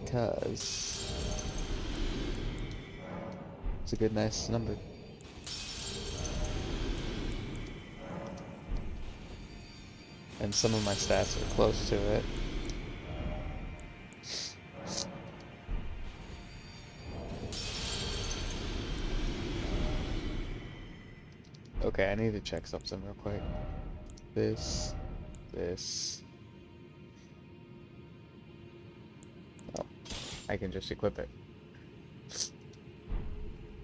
Because it's a good, nice number. And some of my stats are close to it. Okay, I need to check something real quick. This. Oh, I can just equip it.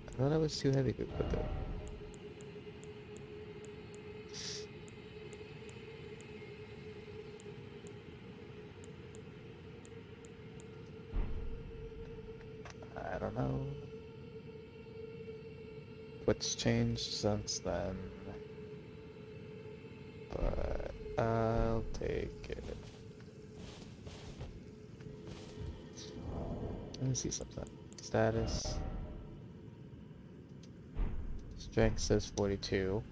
I thought it was too heavy to equip it. I don't know what's changed since then, but I'll take it. Let me see something. Status. Strength says 42.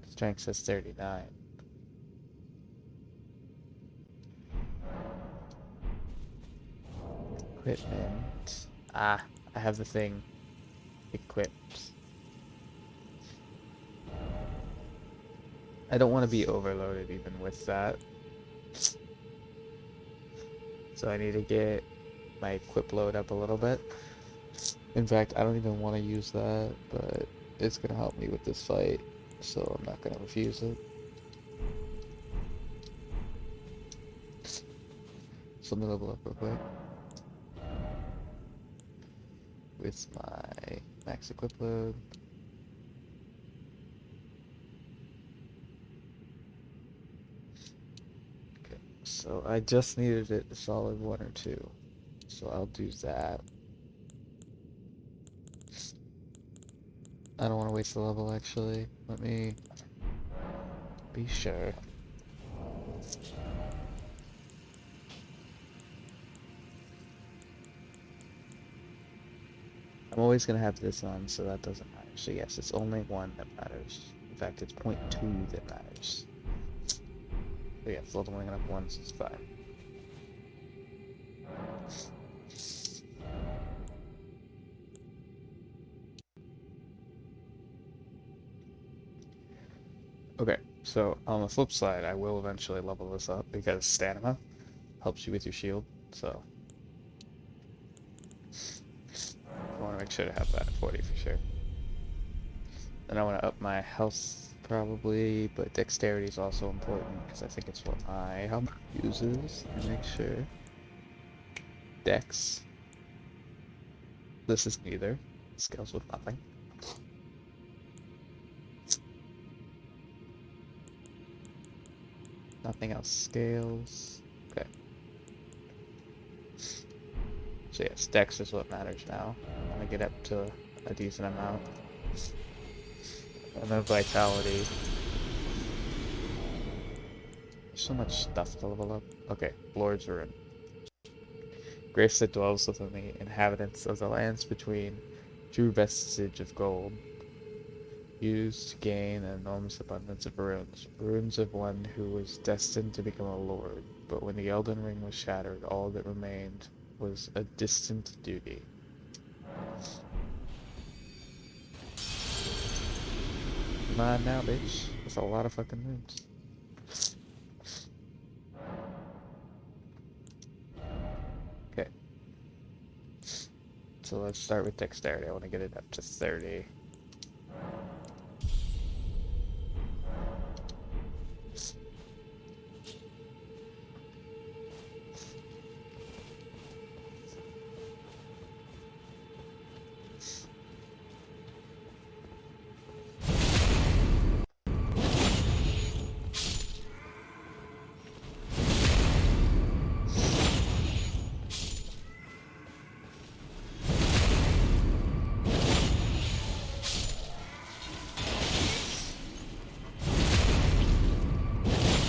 Strength says 39. Equipment. Ah, I have the thing equipped. I don't want to be overloaded even with that. So I need to get my equip load up a little bit. In fact, I don't even want to use that, but it's going to help me with this fight, so I'm not going to refuse it. So let me level up real quick. With my max equip load. Okay, so I just needed it a solid 1 or 2. So I'll do that. I don't want to waste the level actually. Let me be sure. I'm always going to have this on, so that doesn't matter. So yes, it's only 1 that matters. In fact, it's 0.2 that matters. So yes, leveling it up once is fine. Okay, so on the flip side, I will eventually level this up because stamina helps you with your shield, so I want to make sure to have that at 40 for sure. Then I want to up my health probably, but dexterity is also important because I think it's what my helmet uses. Let me make sure. Dex. This is neither. Scales with nothing. Nothing else scales. Okay. So yes, Dex is what matters now. I'm gonna get up to a decent amount. And then Vitality. so much stuff to level up. Okay, Lord's Ruin. Grace that dwells within the inhabitants of the lands between, true vestige of gold, used to gain an enormous abundance of runes. Runes of one who was destined to become a lord, but when the Elden Ring was shattered, all that remained was a distant duty. Come on now, bitch. That's a lot of fucking runes. Okay. So let's start with dexterity. I want to get it up to 30.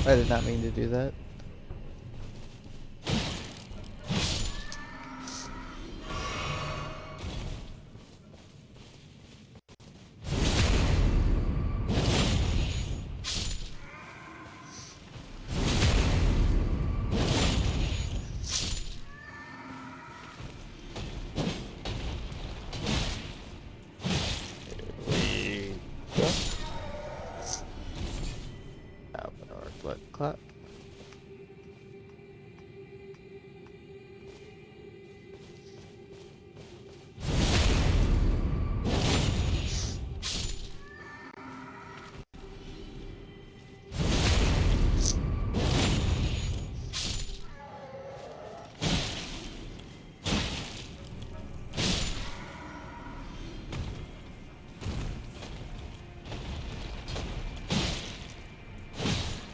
I did not mean to do that. Here we go. Alpinor blood clot.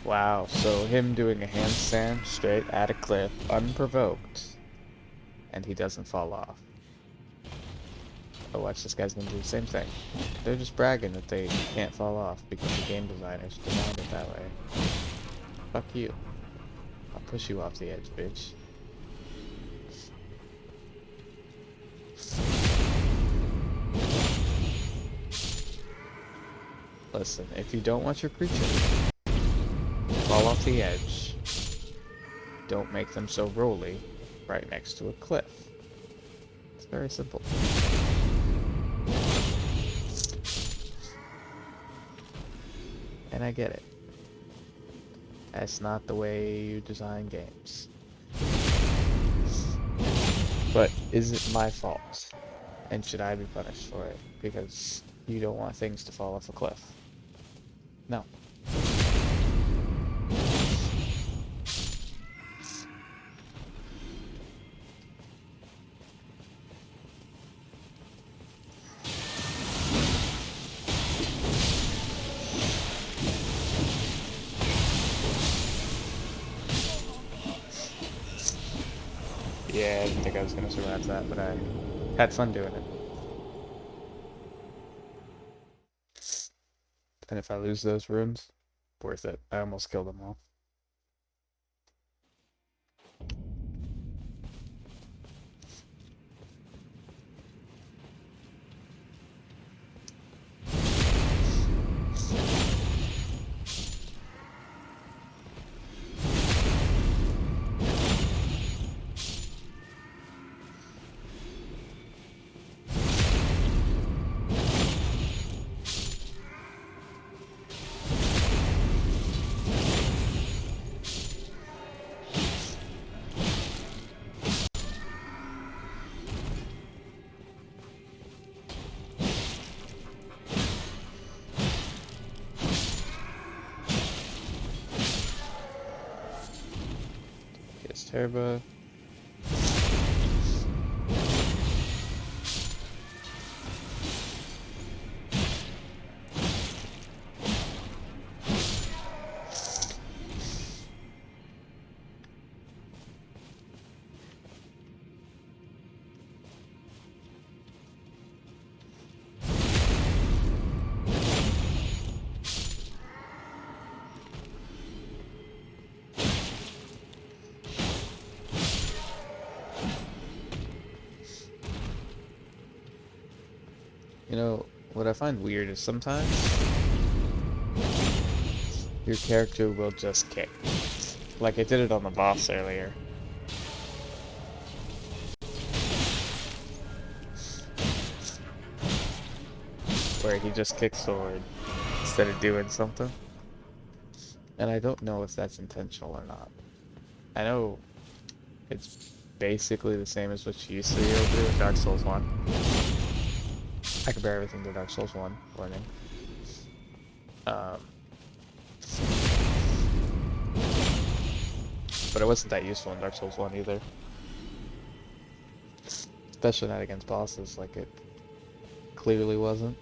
Wow, so him doing a handstand straight at a cliff, unprovoked, and he doesn't fall off. Oh, watch, this guy's gonna do the same thing. They're just bragging that they can't fall off because the game designers designed it that way. Fuck you. I'll push you off the edge, bitch. Listen, if you don't want your creature fall off the edge, don't make them so rolly right next to a cliff. It's very simple. And I get it. That's not the way you design games. But is it my fault? And should I be punished for it? Because you don't want things to fall off a cliff. No. Yeah, I didn't think I was gonna survive that, but I had fun doing it. And if I lose those runes, worth it. I almost killed them all. Yes, Turbo. You know, what I find weird is sometimes your character will just kick. Like I did it on the boss earlier. Where he just kicks forward instead of doing something. And I don't know if that's intentional or not. I know it's basically the same as what you used to be able to do in Dark Souls 1. I compare everything to Dark Souls 1, warning. Um, but it wasn't that useful in Dark Souls 1 either. Especially not against bosses, like it clearly wasn't.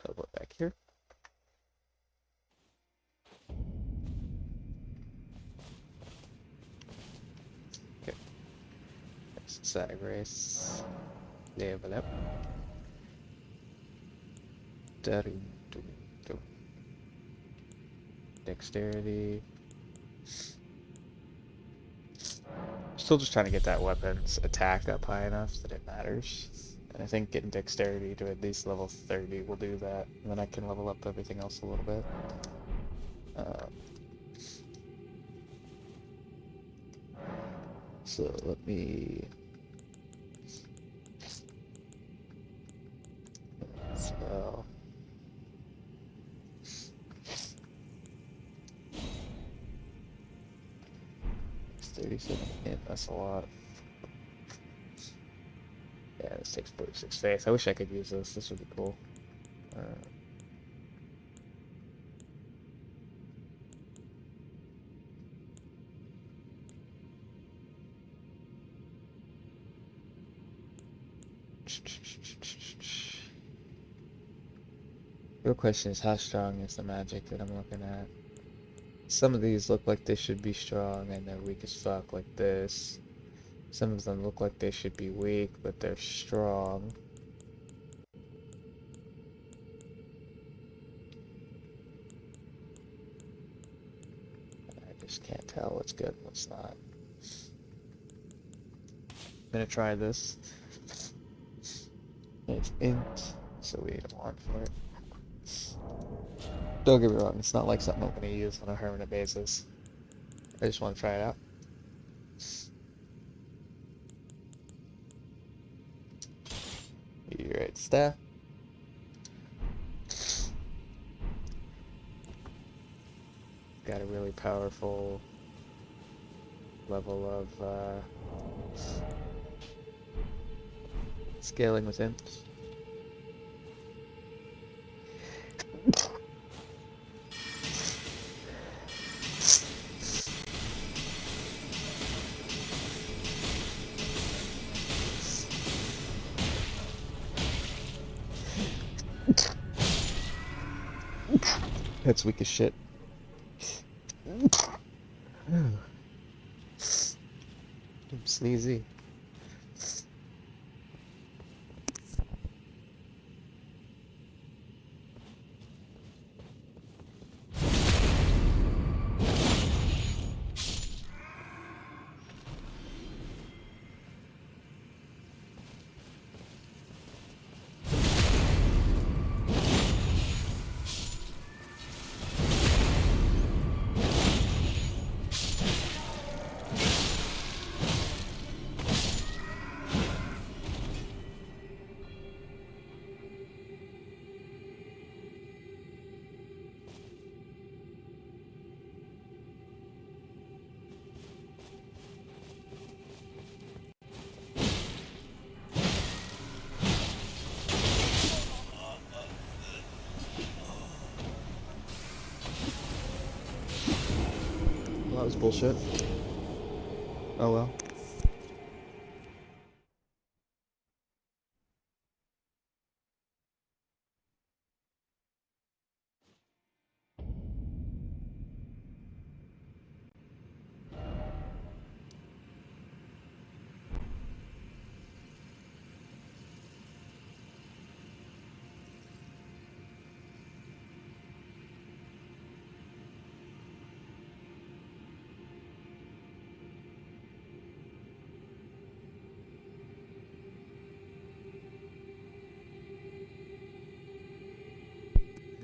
Teleport back here. Okay, next side race. Level up. Dexterity. Still just trying to get that weapon's attack up high enough that it matters. And I think getting dexterity to at least level 30 will do that. And then I can level up everything else a little bit. So let me... So... 37 hit, that's a lot. Yeah, this takes 46 faith. I wish I could use this. This would be cool. Real question is, how strong is the magic that I'm looking at? Some of these look like they should be strong and they're weak as fuck, like this. Some of them look like they should be weak, but they're strong. I just can't tell what's good and what's not. I'm gonna try this. It's int, so we need a wand for it. Don't get me wrong, it's not like something I'm gonna use on a permanent basis. I just want to try it out. Meteorite staff. Got a really powerful level of scaling with int. That's weak as shit. I'm sneezy. Well, that was bullshit. Oh well.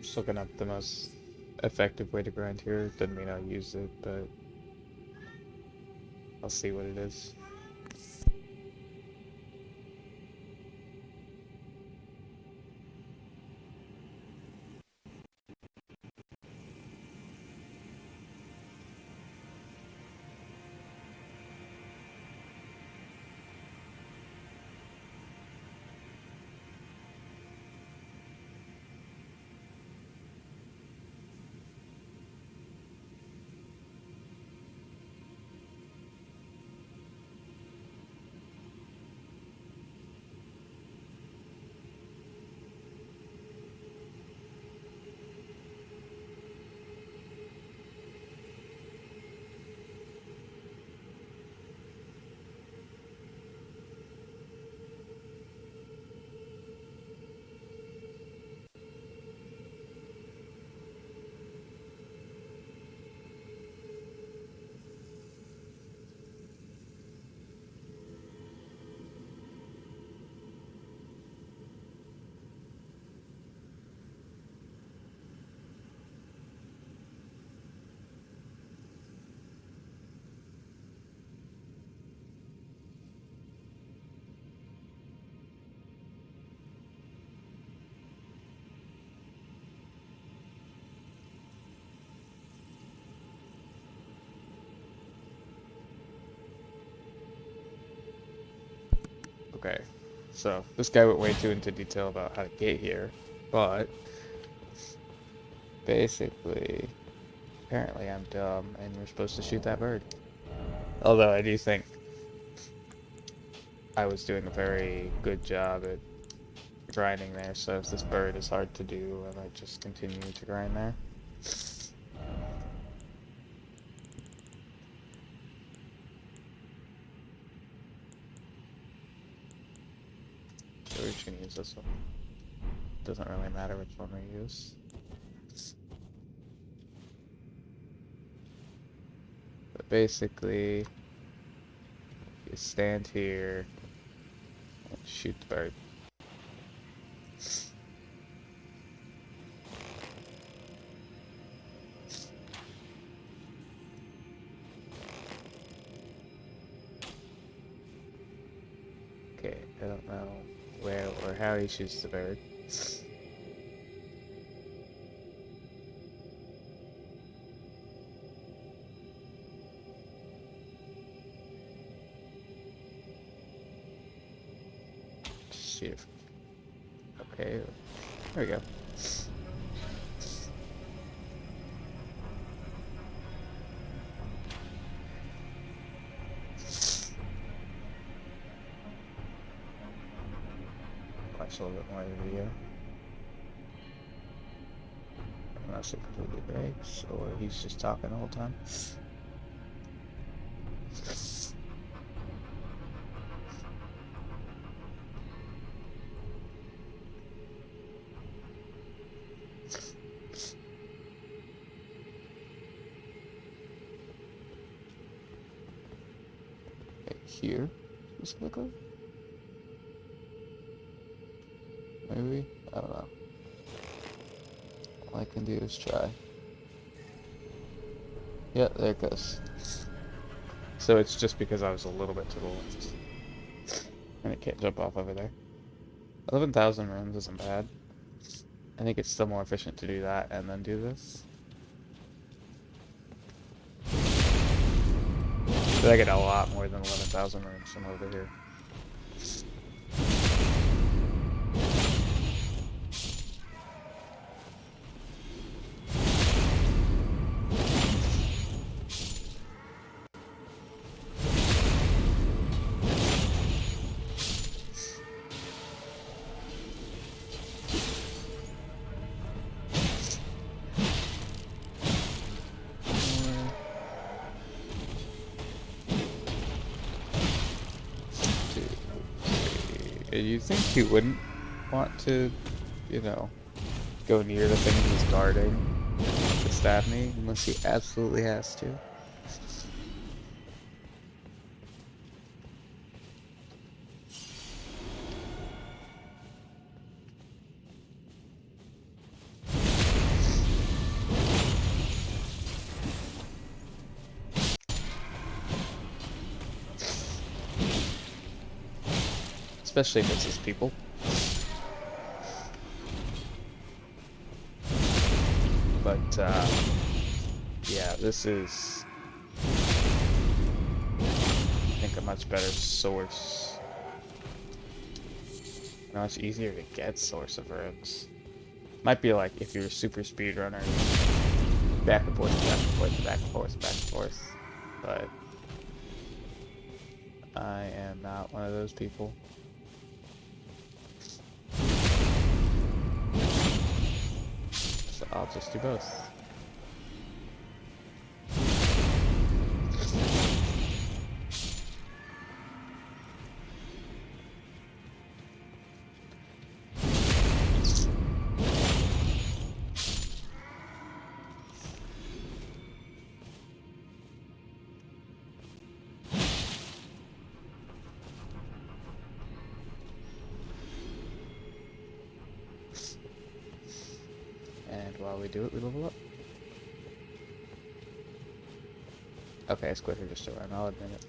Just looking up the most effective way to grind here. Doesn't mean I'll use it, but I'll see what it is. Okay, so this guy went way too into detail about how to get here, but basically, apparently I'm dumb and we're supposed to shoot that bird. Although I do think I was doing a very good job at grinding there, so if this bird is hard to do, I might just continue to grind there. So we're just gonna use this one. Doesn't really matter which one we use. But basically, you stand here and shoot the bird. Okay, I don't know where or how he shoots the bird. Just shoot it. Okay, there we go. Watch a little bit more of the video. Unless it completely breaks, or he's just talking the whole time. Here, specifically? Maybe? I don't know. All I can do is try. Yeah, there it goes. So it's just because I was a little bit to the left. And it can't jump off over there. 11,000 runes isn't bad. I think it's still more efficient to do that and then do this. But I get a lot more than 11,000 runes from over here. You think he wouldn't want to, you know, go near the thing he's guarding to stab me unless he absolutely has to? especially if it's his people. But yeah, this is, I think, a much better source. A much easier to get source of runes. Might be like if you're a super speedrunner, back and forth, back and forth, back and forth, back and forth. But I am not one of those people. So I'll just do both. And while we do it, we level up. Okay, it's quicker just to run, I'll admit it.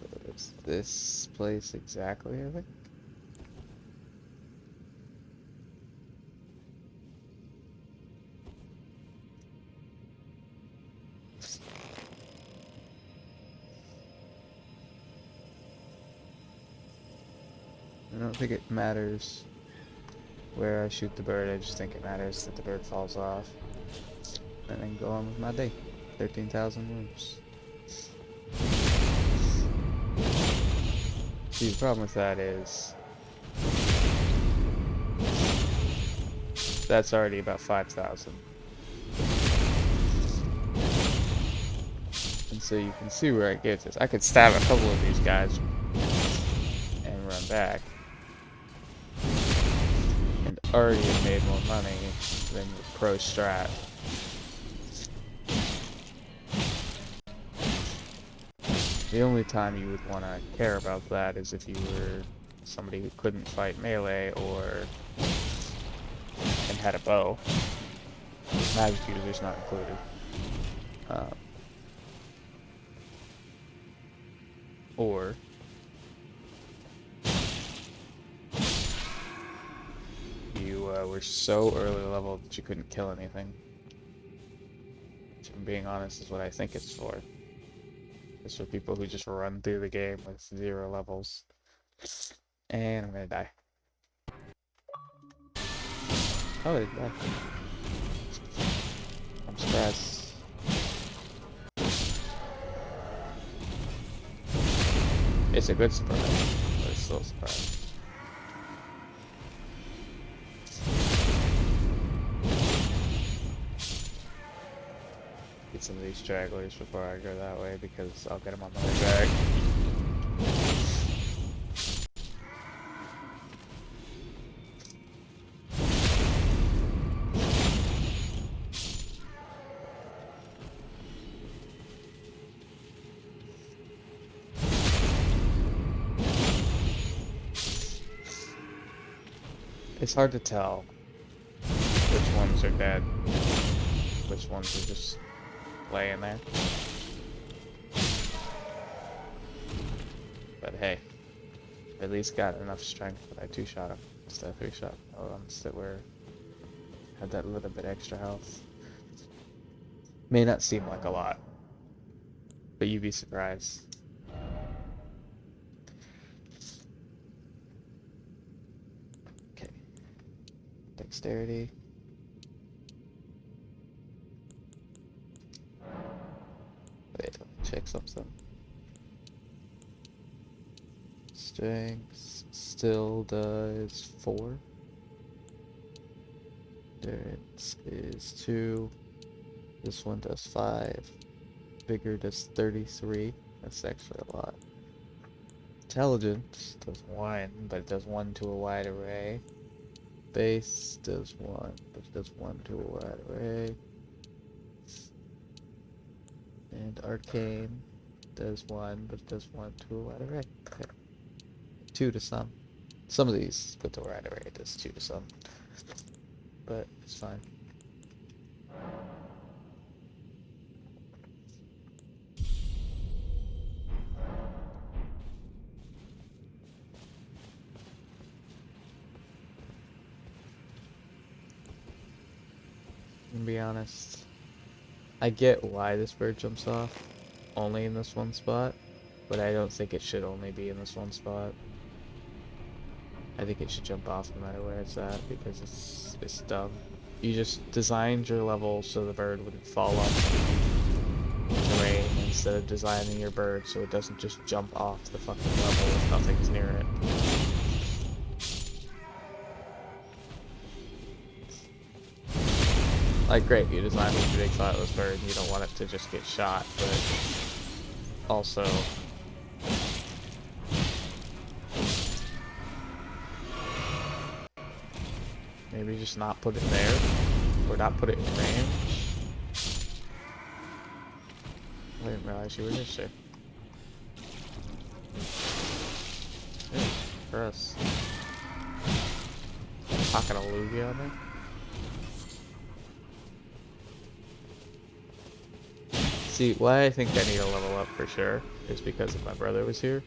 So it's this place exactly, I think. I don't think it matters where I shoot the bird, I just think it matters that the bird falls off. And then go on with my day. 13,000 rooms. See, the problem with that is that's already about 5,000. And so you can see where it gets us. I could stab a couple of these guys and run back. And already have made more money than the pro strat. The only time you would want to care about that is if you were somebody who couldn't fight melee or and had a bow. Magic users not included. Or you were so early level that you couldn't kill anything. Which, if I'm being honest, is what I think it's for. It's for people who just run through the game with 0 levels. And I'm gonna die. Oh, I didn't die. I'm surprised. It's a good surprise, but it's still a surprise. Get some of these stragglers before I go that way because I'll get them on the way back. It's hard to tell which ones are dead, which ones are just laying there. But hey, at least got enough strength that I 2-shot him instead of 3-shot ones that had that little bit extra health. May not seem like a lot, but you'd be surprised. Okay. Dexterity. Wait, let me check something. Strength still does 4. Endurance is 2. This one does 5. Vigor does 33. That's actually a lot. Intelligence does 1, but it does 1 to a wide array. Base does 1, but it does 1 to a wide array. And Arcane does 1, but it does 1 to a wide array. Okay. 2 to some. Some of these with the wide array it does 2 to some. But it's fine. To be honest, I get why this bird jumps off only in this one spot, but I don't think it should only be in this one spot. I think it should jump off no matter where it's at because it's dumb. You just designed your level so the bird wouldn't fall off in the rain instead of designing your bird so it doesn't just jump off the fucking level if nothing's near it. Like, great, you designed this big flightless bird and you don't want it to just get shot, but also maybe just not put it there, or not put it in range. I didn't realize you were this shit. Yeah, for us. Talking a loogie on there. See, why I think I need to level up for sure is because if my brother was here,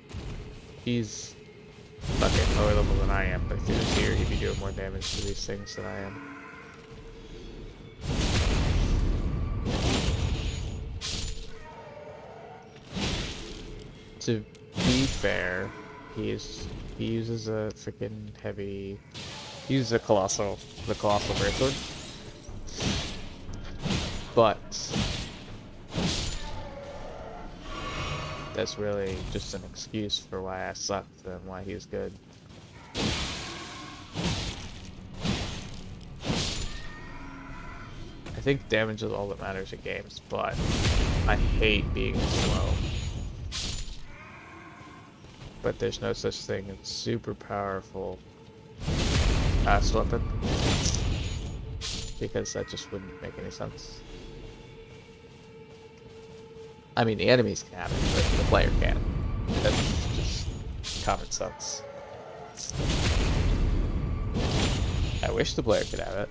he's fucking lower level than I am, but if he was here, he'd be doing more damage to these things than I am. To be fair, he uses a freaking heavy. He uses the colossal greatsword, but that's really just an excuse for why I sucked and why he's good. I think damage is all that matters in games, but I hate being slow. But there's no such thing as super powerful fast weapon, because that just wouldn't make any sense. I mean, the enemies can have it, but the player can't. That's just common sense. I wish the player could have it.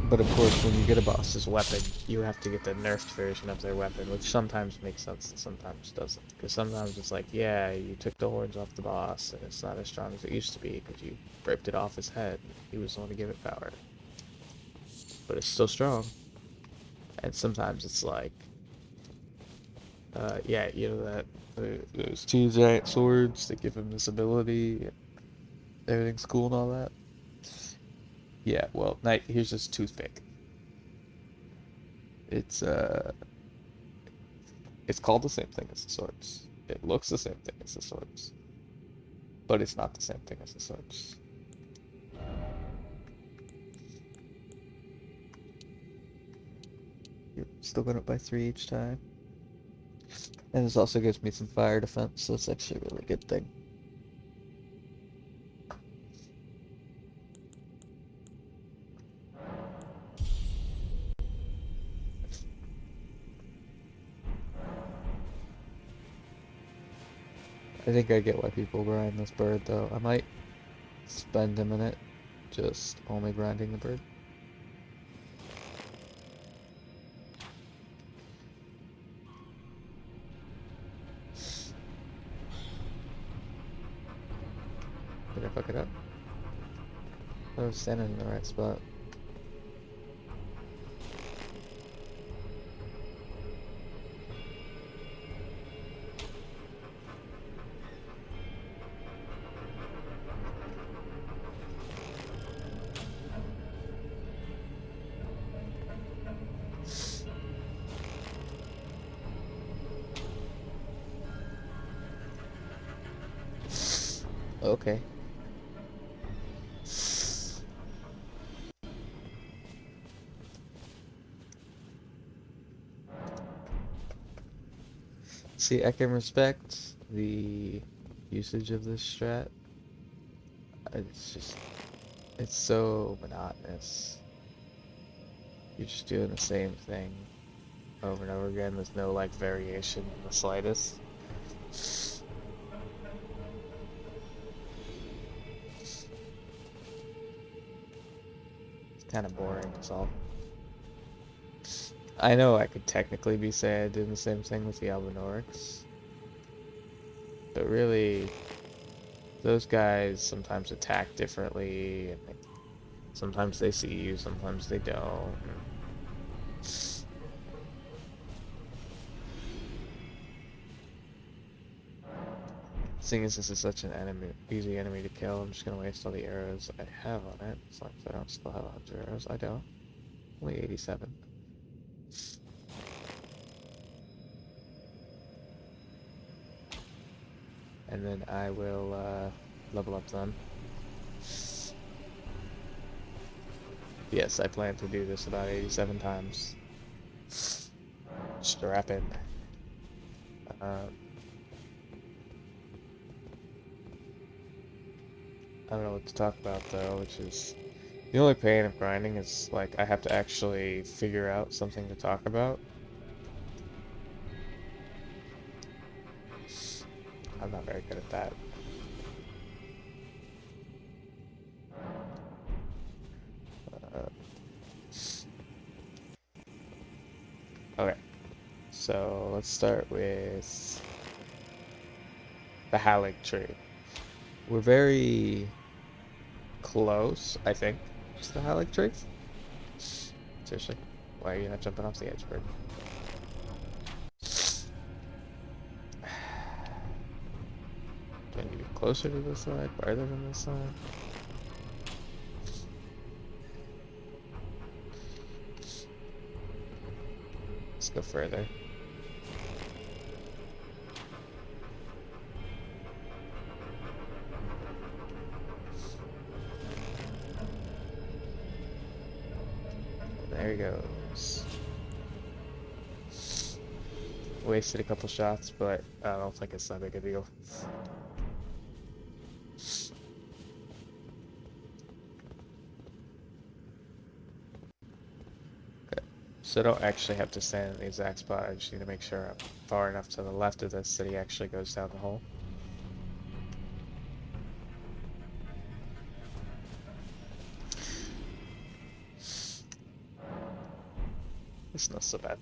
But of course, when you get a boss's weapon, you have to get the nerfed version of their weapon, which sometimes makes sense and sometimes doesn't. Because sometimes it's like, yeah, you took the horns off the boss, and it's not as strong as it used to be because you ripped it off his head. He was the one to give it power. But it's still strong. And sometimes it's like, yeah, you know that those 2 giant swords that give him this ability, everything's cool and all that. Yeah, well, here's this toothpick. It's called the same thing as the swords. It looks the same thing as the swords, but it's not the same thing as the swords. You're still going up by 3 each time. And this also gives me some fire defense, so it's actually a really good thing. I think I get why people grind this bird, though. I might spend a minute just only grinding the bird. Did I fuck it up? I was standing in the right spot. Okay. See, I can respect the usage of this strat. It's just, it's so monotonous. You're just doing the same thing over and over again. There's no like variation in the slightest. It's kind of boring, that's all. I know I could technically be saying doing the same thing with the Albinorics, but really, those guys sometimes attack differently, and sometimes they see you, sometimes they don't. Seeing as this is such an easy enemy to kill, I'm just gonna waste all the arrows I have on it. As long as I don't still have 100 arrows. I don't. Only 87. And then I will level up them. Yes, I plan to do this about 87 times. Strap in. I don't know what to talk about though, which is the only pain of grinding is like I have to actually figure out something to talk about. I'm not very good at that. Okay, so let's start with the Hallig tree. We're very close, I think, to the Hallig tree. Seriously, why are you not jumping off the edge, bird? Do I need to be closer to this side, farther than this side? Let's go further. There he goes. Wasted a couple shots, but I don't think it's that big a deal. Okay. So I don't actually have to stand in the exact spot, I just need to make sure I'm far enough to the left of this that he actually goes down the hole. It's not so bad.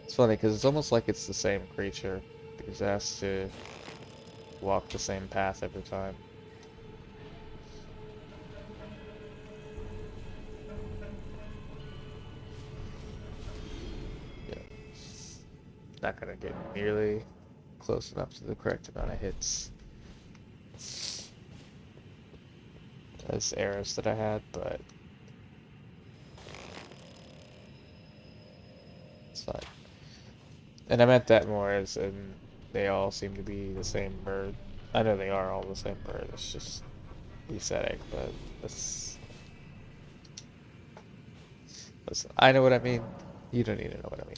It's funny because it's almost like it's the same creature because it has to walk the same path every time. Yeah. Not gonna get nearly close enough to the correct amount of hits as arrows that I had, but it's fine. And I meant that more as in they all seem to be the same bird. I know they are all the same bird, it's just aesthetic, but listen, I know what I mean. You don't need to know what I mean.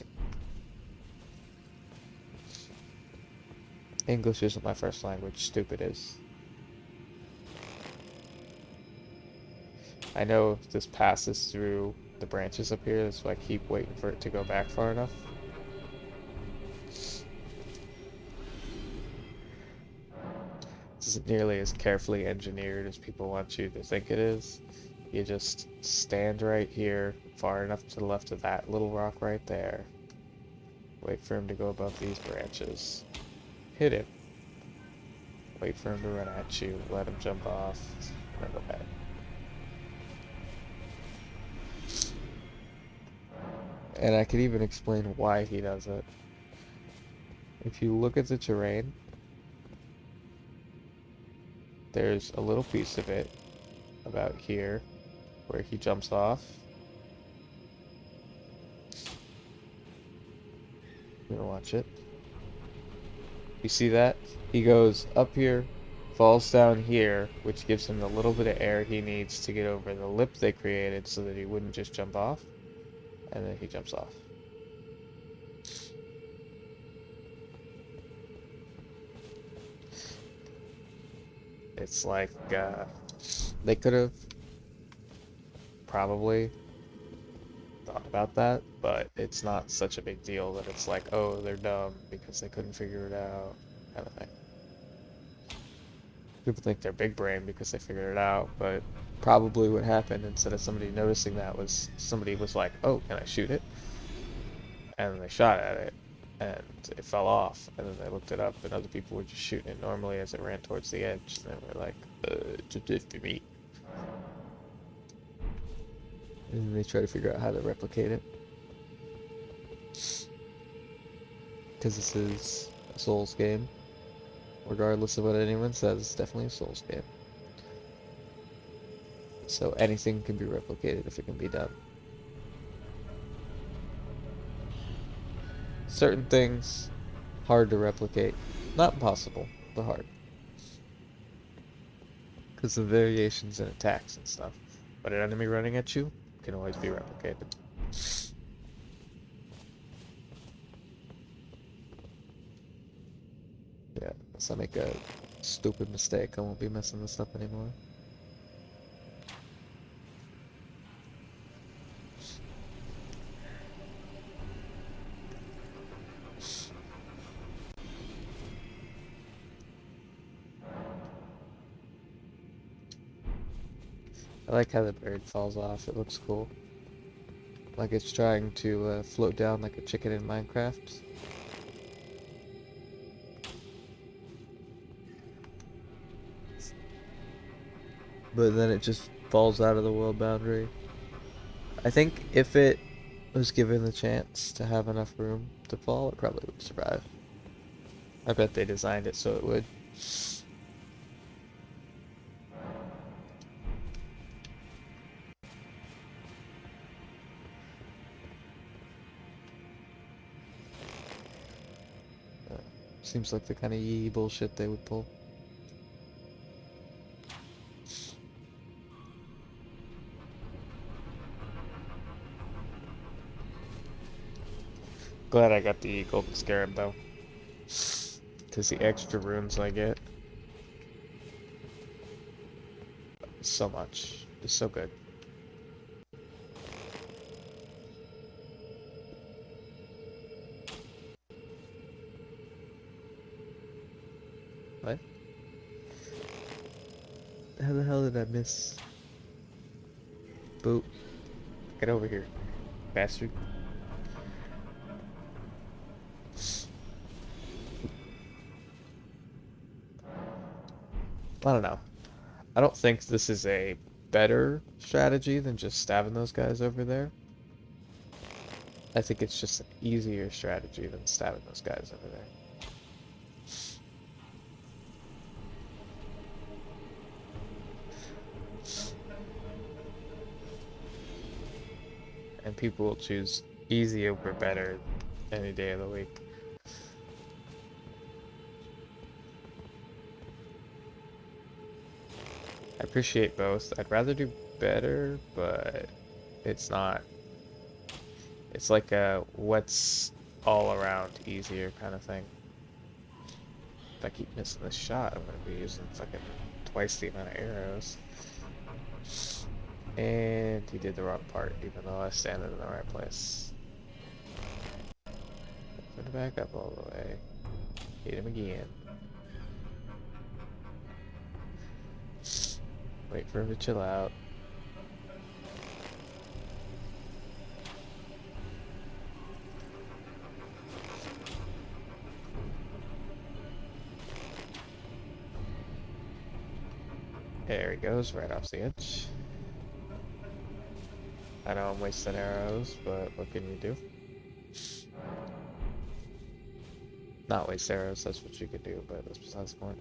English isn't my first language, stupid is. I know this passes through the branches up here, so I keep waiting for it to go back far enough. This isn't nearly as carefully engineered as people want you to think it is. You just stand right here, far enough to the left of that little rock right there. Wait for him to go above these branches. Hit him. Wait for him to run at you, let him jump off, and then go back. And I could even explain why he does it. If you look at the terrain, there's a little piece of it about here where he jumps off. I'm gonna watch it. You see that? He goes up here, falls down here, which gives him the little bit of air he needs to get over the lip they created so that he wouldn't just jump off. And then he jumps off. It's like they could have probably thought about that, but it's not such a big deal that it's like, oh, they're dumb because they couldn't figure it out, kind of thing. People think they're big brain because they figured it out, but probably what happened instead of somebody noticing that was somebody was like, oh, can I shoot it? And they shot at it, and it fell off, and then they looked it up, and other people were just shooting it normally as it ran towards the edge, and they were like, just for me. And then they try to figure out how to replicate it. Because this is a Souls game. Regardless of what anyone says, it's definitely a Souls game. So anything can be replicated if it can be done. Certain things, hard to replicate. Not impossible, but hard. Because of variations in attacks and stuff. But an enemy running at you can always be replicated. Yeah, unless I make a stupid mistake, I won't be messing this up anymore. I like how the bird falls off, it looks cool. Like it's trying to float down like a chicken in Minecraft. But then it just falls out of the world boundary. I think if it was given the chance to have enough room to fall, it probably would survive. I bet they designed it so it would. Seems like the kind of yee bullshit they would pull. Glad I got the golden scarab though. Because the extra runes I get is so much. It's so good. What? How the hell did I miss? Boot. Get over here, bastard. I don't know. I don't think this is a better strategy than just stabbing those guys over there. I think it's just an easier strategy than stabbing those guys over there. And people will choose easy over better any day of the week. I appreciate both. I'd rather do better, but it's not. It's like a what's all around easier kind of thing. If I keep missing this shot, I'm gonna be using fucking twice the amount of arrows. And he did the wrong part, even though I was standing in the right place. Put it back up all the way. Hit him again. Wait for him to chill out. There he goes, right off the edge. I know I'm wasting arrows, but what can you do? Not waste arrows, that's what you could do, but that's besides the point.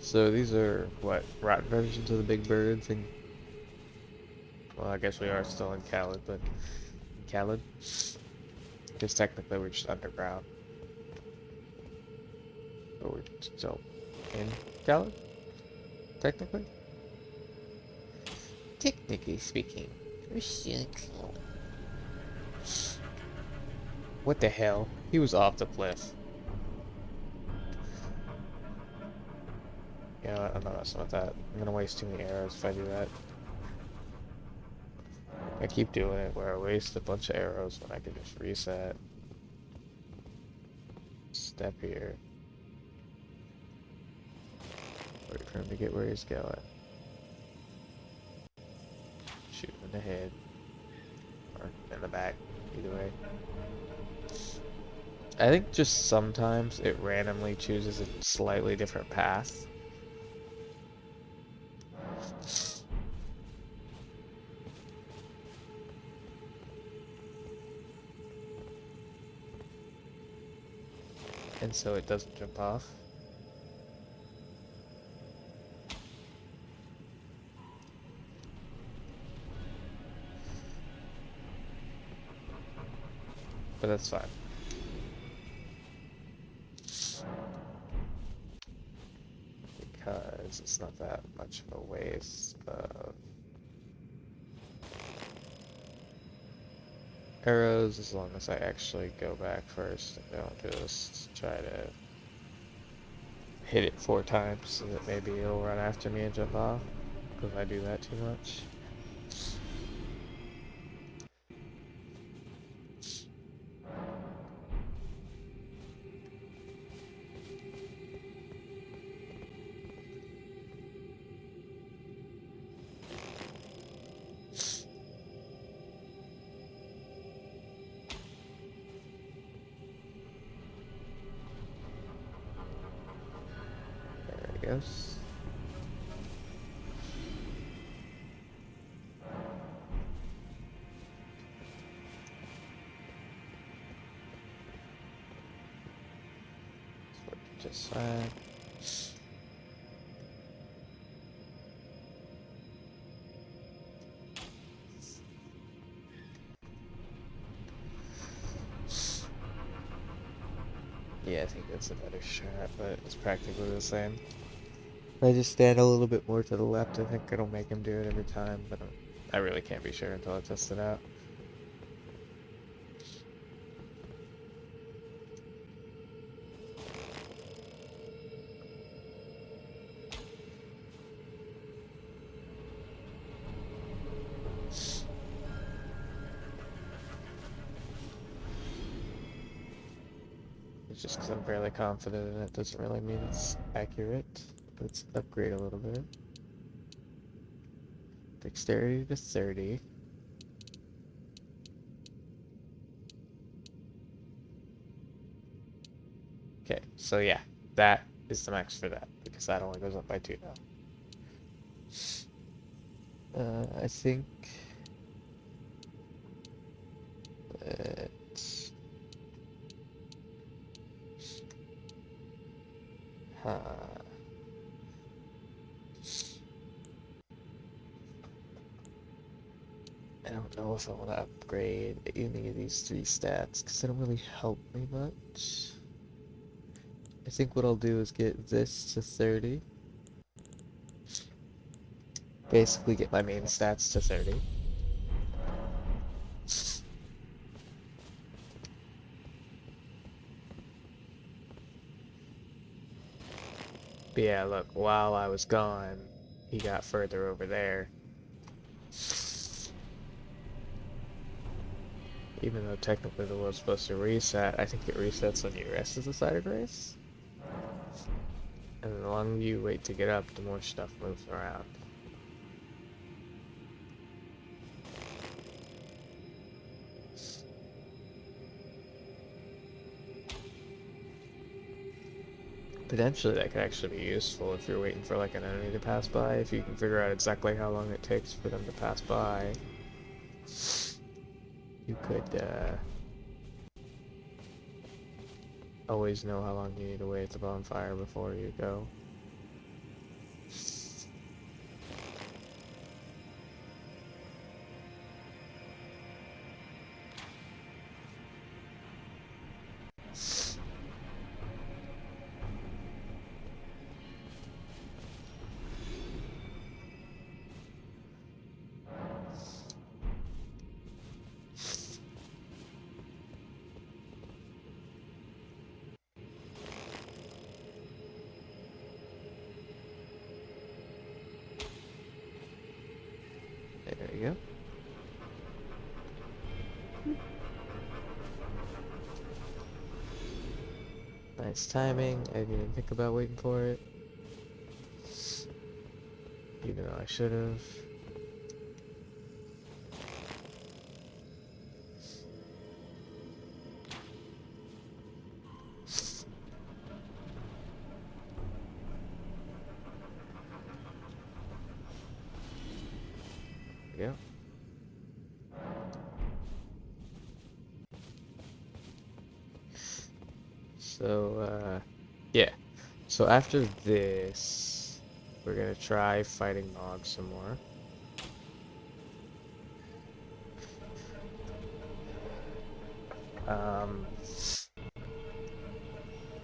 So these are what, rotten versions of the big birds, and well, I guess we are still in Khaled, but in Khaled, because technically we're just underground, but we're still in Khaled, technically. Technically speaking, we're still in Khaled. What the hell? He was off the cliff. Yeah, I'm not messing with that. I'm gonna waste too many arrows if I do that. I keep doing it where I waste a bunch of arrows when I can just reset. Step here. Wait for him to get where he's going. Shoot him in the head. Or in the back. Either way. I think just sometimes it randomly chooses a slightly different path. And so it doesn't jump off. But that's fine. Because it's not that much of a waste of arrows as long as I actually go back first and don't just try to hit it 4 times so that maybe it'll run after me and jump off, because I do that too much. There it goes. It's working just fine. Yeah, I think that's a better shot, but it's practically the same. I just stand a little bit more to the left. I think it'll make him do it every time, but I really can't be sure until I test it out. It's just because I'm fairly confident in it doesn't really mean it's accurate. Let's upgrade a little bit. Dexterity to 30. Okay, so yeah, that is the max for that, because that only goes up by 2 now. I think that huh. I don't know if I want to upgrade any of these 3 stats because they don't really help me much. I think what I'll do is get this to 30. Basically get my main stats to 30. But yeah, look, while I was gone, he got further over there. Even though technically the world's supposed to reset, I think it resets when you rest as a side of race. And the longer you wait to get up, the more stuff moves around. Potentially that could actually be useful if you're waiting for like an enemy to pass by. If you can figure out exactly how long it takes for them to pass by, you could always know how long you need to wait at the bonfire before you go. There you go. Nice timing. I didn't even think about waiting for it. Even though I should have. There you go. So, yeah. So after this, we're gonna try fighting Mog some more. Um,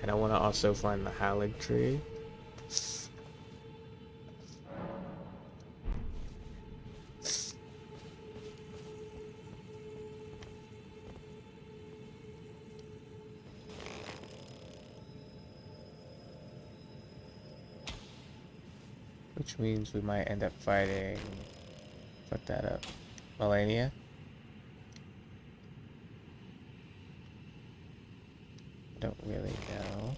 and I want to also find the Halig tree. Which means we might end up fighting. Fuck that up. Melania? Don't really know.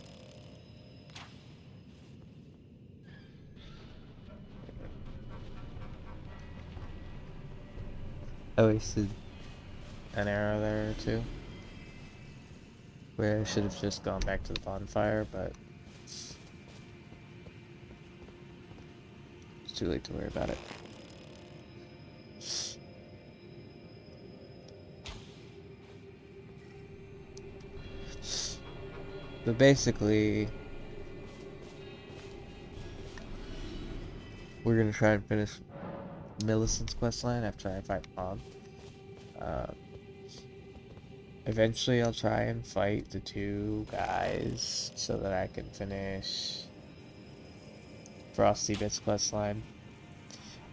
I wasted an arrow there or two. Where I should have just gone back to the bonfire, but it's too late to worry about it. But basically, we're gonna try and finish Millicent's questline after I fight Mog. Eventually I'll try and fight the two guys so that I can finish Frosty Bit's questline.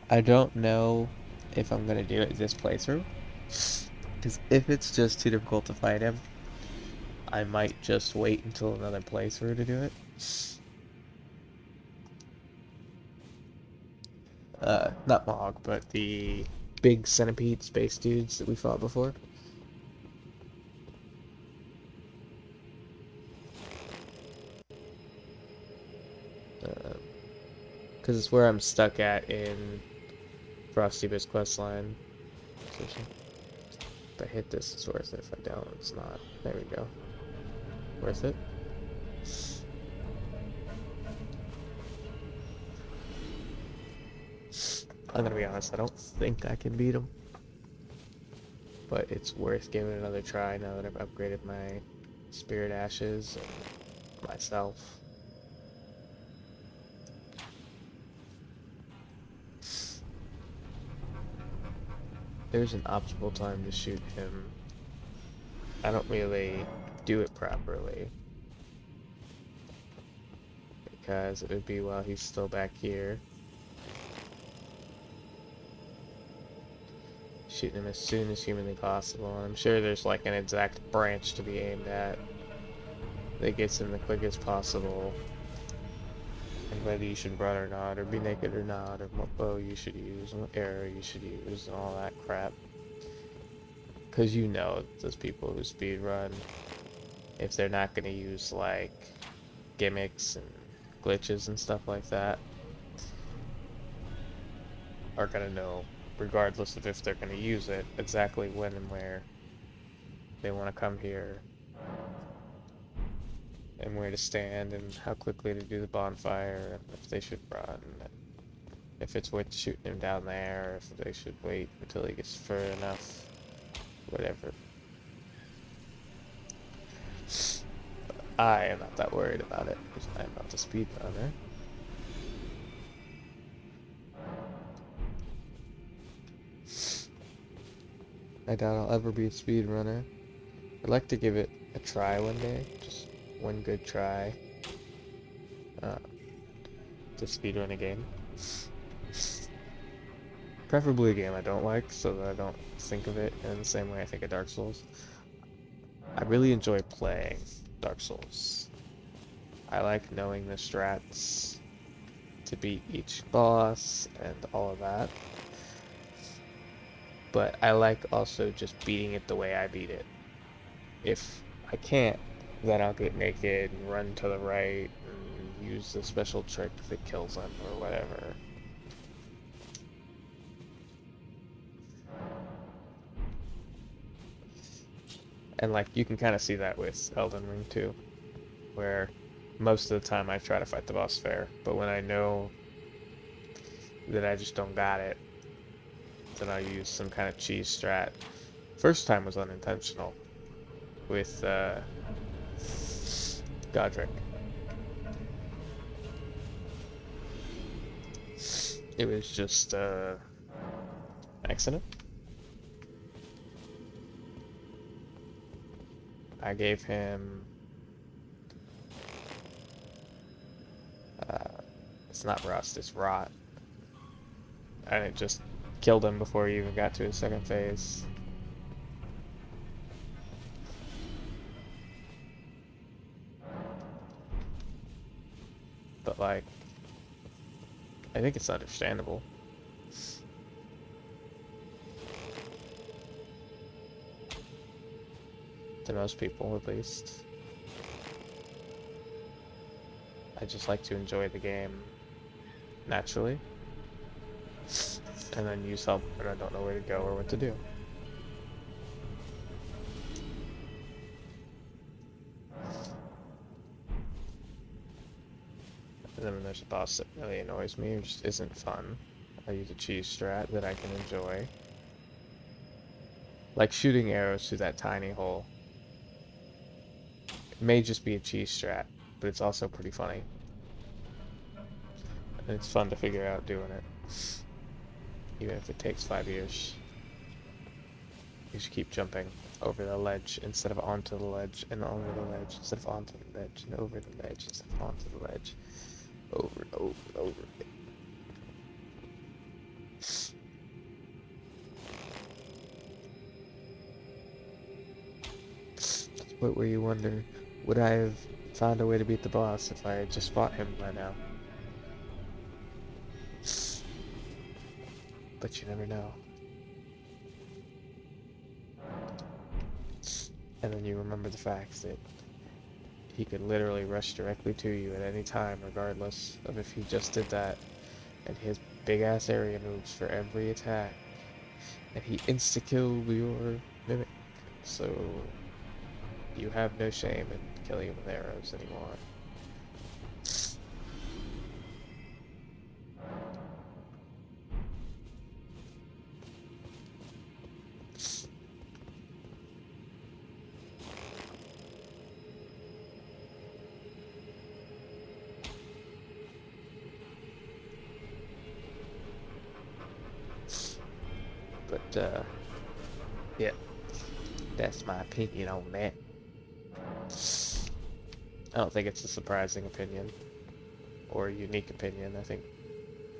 I don't know if I'm gonna do it this playthrough, because if it's just too difficult to fight him, I might just wait until another playthrough to do it. Not Mog, but the big centipede space dudes that we fought before. Because it's where I'm stuck at in Frosty Bit's questline. So if I hit this, it's worth it. If I don't, it's not. There we go. Worth it. I'm gonna be honest, I don't think I can beat him. But it's worth giving it another try now that I've upgraded my Spirit Ashes and myself. There's an optimal time to shoot him. I don't really do it properly, because it would be while he's still back here. Shooting him as soon as humanly possible. And I'm sure there's like an exact branch to be aimed at that gets him the quickest possible. And whether you should run or not, or be naked or not, or what bow you should use, and what arrow you should use, and all that crap. Because you know those people who speedrun, if they're not going to use like gimmicks and glitches and stuff like that, are going to know, regardless of if they're going to use it, exactly when and where they want to come here, and where to stand, and how quickly to do the bonfire, and if they should run, and if it's worth shooting him down there, or if they should wait until he gets fur enough, whatever. I am not that worried about it, because I'm not the speedrunner. I doubt I'll ever be a speedrunner. I'd like to give it a try one day, just one good try, uh, to speedrun a game. Preferably a game I don't like, so that I don't think of it in the same way I think of Dark Souls. I really enjoy playing Dark Souls. I like knowing the strats to beat each boss and all of that. But I like also just beating it the way I beat it. If I can't, then I'll get naked and run to the right and use the special trick that kills them or whatever. And like you can kind of see that with Elden Ring too, where most of the time I try to fight the boss fair, but when I know that I just don't got it, then I'll use some kind of cheese strat. First time was unintentional with Godric. It was just accident. I gave him it's not rust, it's rot. And it just killed him before he even got to his second phase. But like, I think it's understandable. To most people, at least. I just like to enjoy the game naturally. And then use help when I don't know where to go or what to do. And then when there's a boss that really annoys me or just isn't fun, I use a cheese strat that I can enjoy. Like shooting arrows through that tiny hole. It may just be a cheese strat, but it's also pretty funny. And it's fun to figure out doing it. Even if it takes 5 years. You should keep jumping over the ledge instead of onto the ledge and over the ledge instead of onto the ledge and over the ledge instead of onto the ledge. Over and over and over again. But where you wonder, would I have found a way to beat the boss if I had just fought him by now? But you never know. And then you remember the fact that he could literally rush directly to you at any time, regardless of if he just did that. And his big ass area moves for every attack. And he insta-killed your mimic. So you have no shame in killing him with arrows anymore. But yeah, that's my opinion on that. I don't think it's a surprising opinion or a unique opinion. I think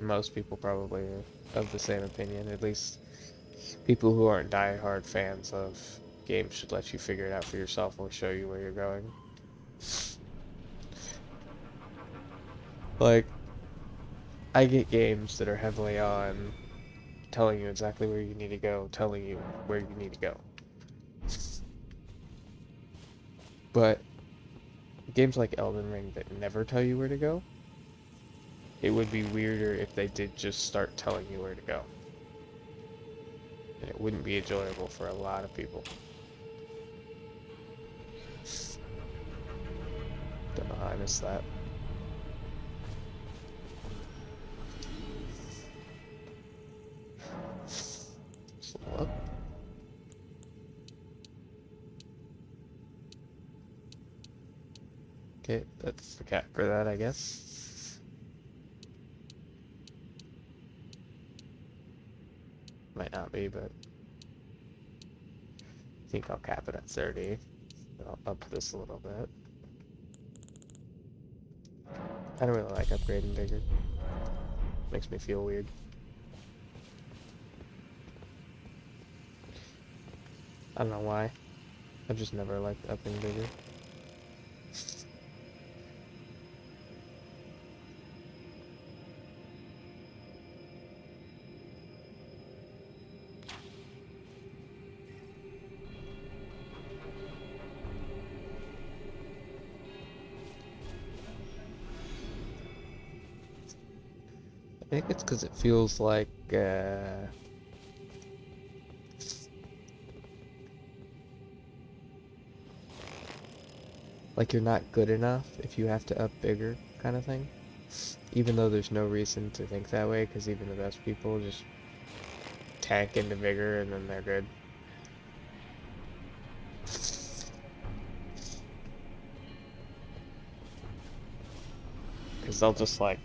most people probably are of the same opinion. At least people who aren't die-hard fans of games should let you figure it out for yourself or show you where you're going. Like, I get games that are heavily on telling you exactly where you need to go, telling you where you need to go. But games like Elden Ring that never tell you where to go, it would be weirder if they did just start telling you where to go. And it wouldn't be enjoyable for a lot of people. Don't know how I missed that. Slow up. Okay, that's the cat for that, I guess. Might not be, but I think I'll cap it at 30. I'll up this a little bit. I don't really like upgrading bigger. Makes me feel weird. I don't know why. I've just never liked upping bigger. I think it's because it feels like you're not good enough if you have to up bigger, kind of thing. Even though there's no reason to think that way, because even the best people just tank into bigger and then they're good. Because they'll just like,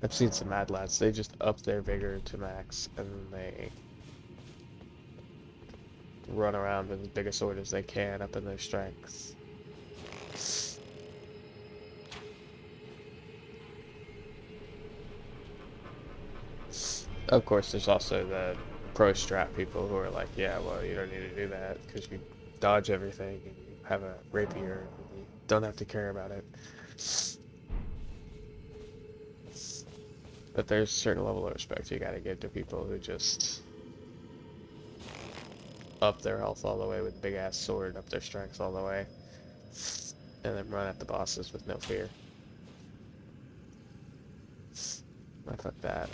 I've seen some mad lads, they just up their vigor to max and they run around with as big a sword as they can up in their strength. Of course, there's also the pro strat people who are like, yeah, well, you don't need to do that because you dodge everything and you have a rapier and you don't have to care about it. But there's a certain level of respect you gotta give to people who just up their health all the way with a big ass sword, up their strength all the way, and then run at the bosses with no fear. I fuck that.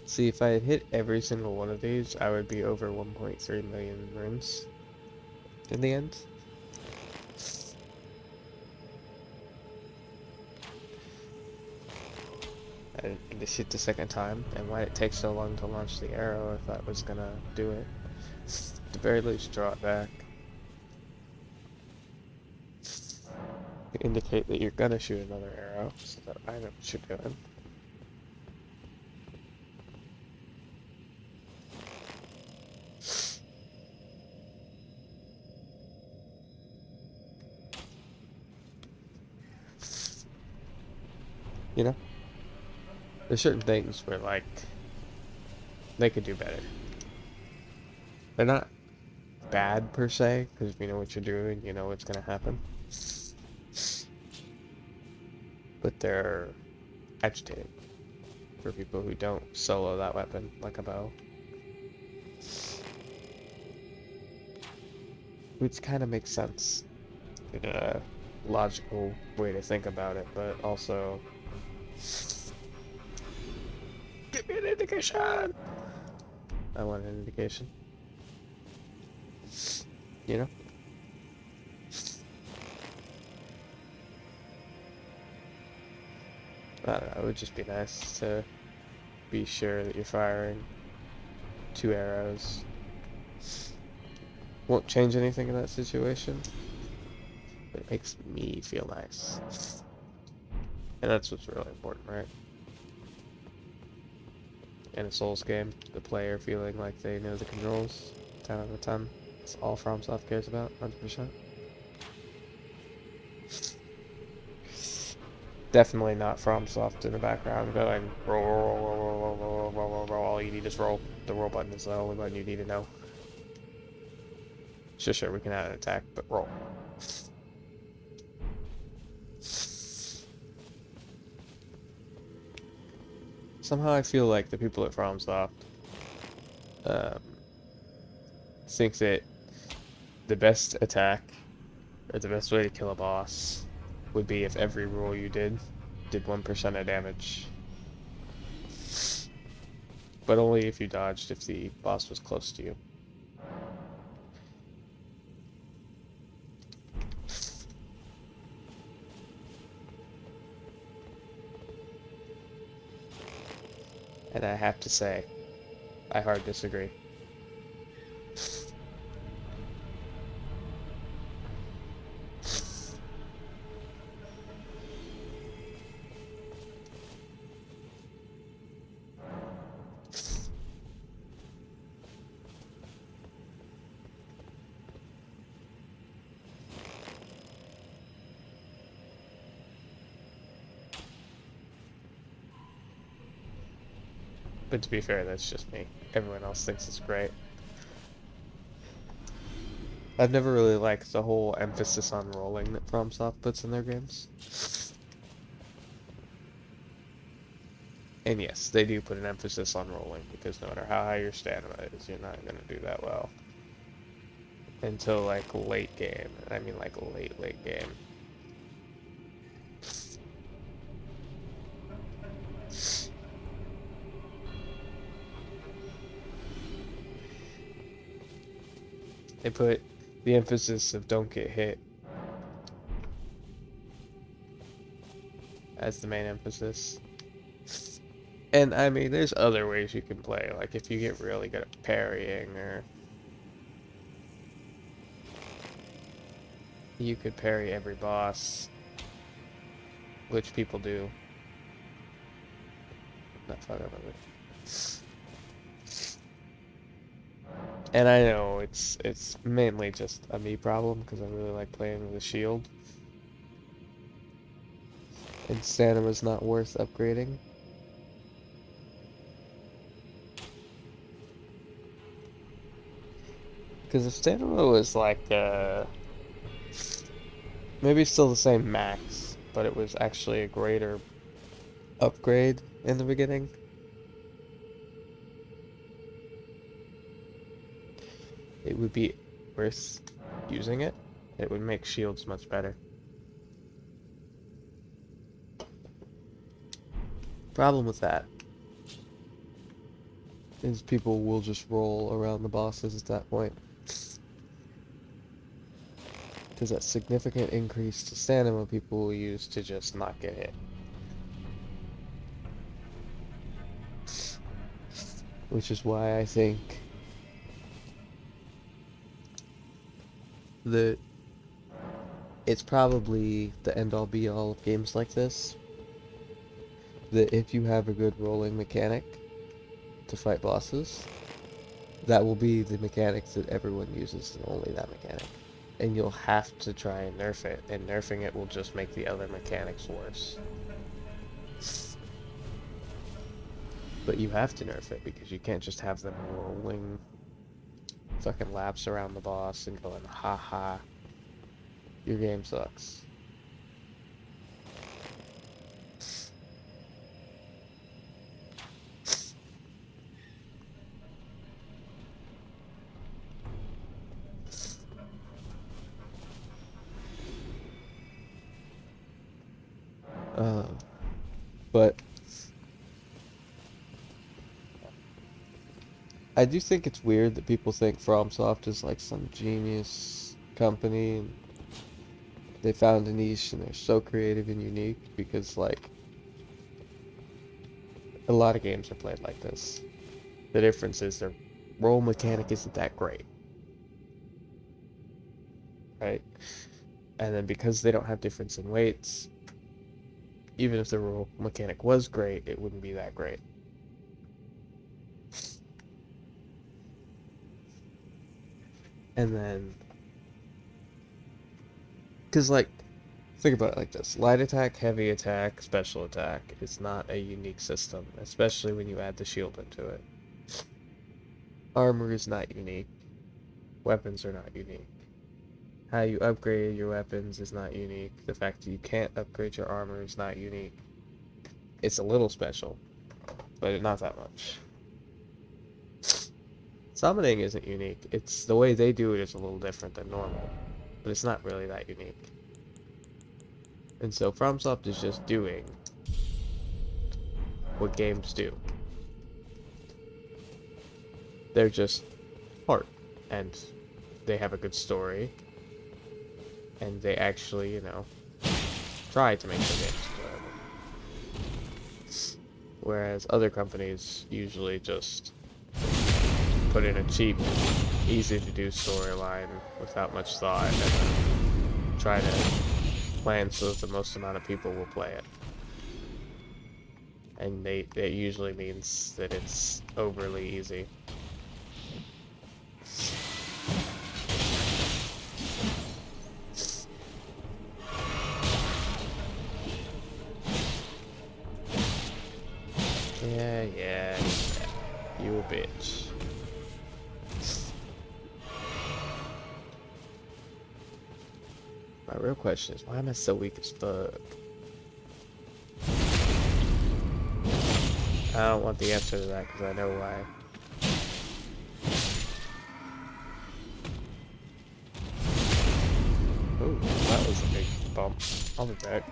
See, if I had hit every single one of these, I would be over 1.3 million runes in the end. I didn't need to shoot the second time, and why it takes so long to launch the arrow if that was gonna do it. At the very least, draw it back. To indicate that you're gonna shoot another arrow, so that I know what you're doing. You know? There's certain things where, like, they could do better. They're not bad per se, because if you know what you're doing, you know what's gonna happen. But they're agitating for people who don't solo that weapon like a bow. Which kind of makes sense in a logical way to think about it, but also... Give me an indication! I want an indication. You know? I don't know, it would just be nice to be sure that you're firing 2 arrows. Won't change anything in that situation, but it makes me feel nice. And that's what's really important, right? In a Souls game, the player feeling like they know the controls, 10 out of 10. That's all FromSoft cares about, 100%. Definitely not FromSoft in the background going roll, roll, roll, roll, roll, roll, roll, roll, roll. All you need is roll. The roll button is the only button you need to know. Sure, we can add an attack, but roll. Somehow I feel like the people at FromSoft um, think that the best attack or the best way to kill a boss would be if every roll you did 1% of damage. But only if you dodged if the boss was close to you. And I have to say, I hard disagree. But to be fair, that's just me. Everyone else thinks it's great. I've never really liked the whole emphasis on rolling that FromSoft puts in their games. And yes, they do put an emphasis on rolling, because no matter how high your stamina is, you're not going to do that well. Until, like, late game. I mean, like, late game. They put the emphasis of don't get hit as the main emphasis. And I mean, there's other ways you can play, like if you get really good at parrying, or you could parry every boss, which people do. Not fucking with it. And I know it's mainly just a me problem, because I really like playing with a shield. And stamina's not worth upgrading. Because if stamina was like, maybe still the same max, but it was actually a greater upgrade in the beginning, it would be worth using it. It would make shields much better. Problem with that is people will just roll around the bosses at that point. Because that significant increase to stamina people will use to just not get hit. Which is why I think that it's probably the end-all be-all of games like this. That if you have a good rolling mechanic to fight bosses, that will be the mechanic that everyone uses, and only that mechanic. And you'll have to try and nerf it, and nerfing it will just make the other mechanics worse. But you have to nerf it, because you can't just have them rolling fucking laps around the boss and going, haha, your game sucks. But I do think it's weird that people think FromSoft is like some genius company and they found a niche and they're so creative and unique, because like a lot of games are played like this. The difference is their roll mechanic isn't that great, right? And then because they don't have difference in weights, even if the roll mechanic was great, it wouldn't be that great. And then, because like, think about it like this: light attack, heavy attack, special attack is not a unique system, especially when you add the shield into it. Armor is not unique. Weapons are not unique. How you upgrade your weapons is not unique. The fact that you can't upgrade your armor is not unique. It's a little special, but not that much. Summoning isn't unique. It's the way they do it is a little different than normal, but it's not really that unique. And so FromSoft is just doing what games do. They're just art, and they have a good story, and they actually, you know, try to make their games enjoyable. Whereas other companies usually just put in a cheap, easy to do storyline without much thought, and then try to plan so that the most amount of people will play it. And it usually means that it's overly easy. Yeah. My real question is, why am I so weak as fuck? I don't want the answer to that because I know why. Ooh, that was a big bump. I'll be back.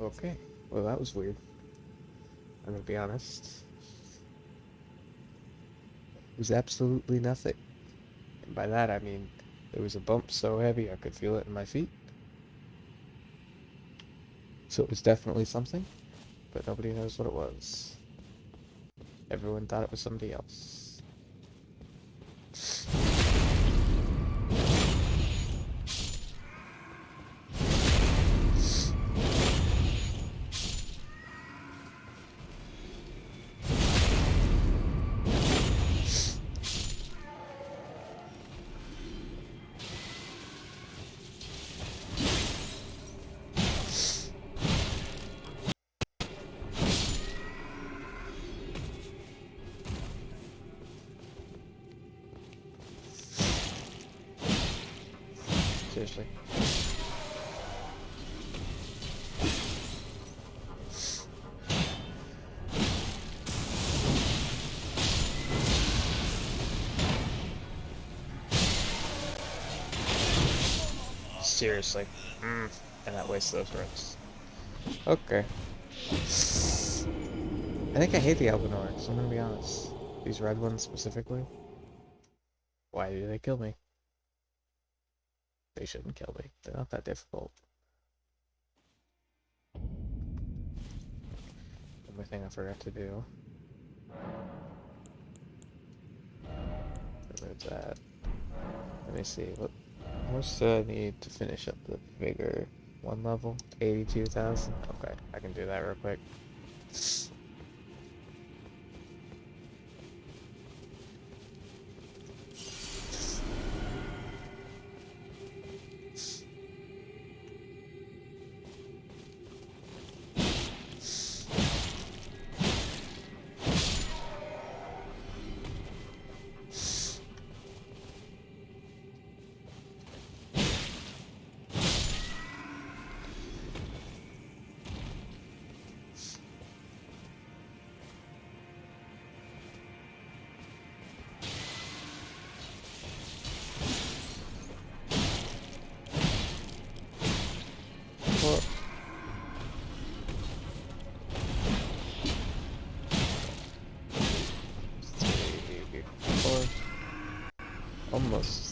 Okay, well that was weird. I'm gonna be honest. It was absolutely nothing. And by that I mean there was a bump so heavy I could feel it in my feet. So it was definitely something, but nobody knows what it was. Everyone thought it was somebody else. Seriously. Seriously. And that wastes those runs. Okay. I think I hate the Elden Ring, so I'm gonna be honest. These red ones specifically. Why do they kill me? They shouldn't kill me. They're not that difficult. One more thing I forgot to do. Remove that. Let me see. How much do I need to finish up the vigor? One level? 82,000? Okay, I can do that real quick.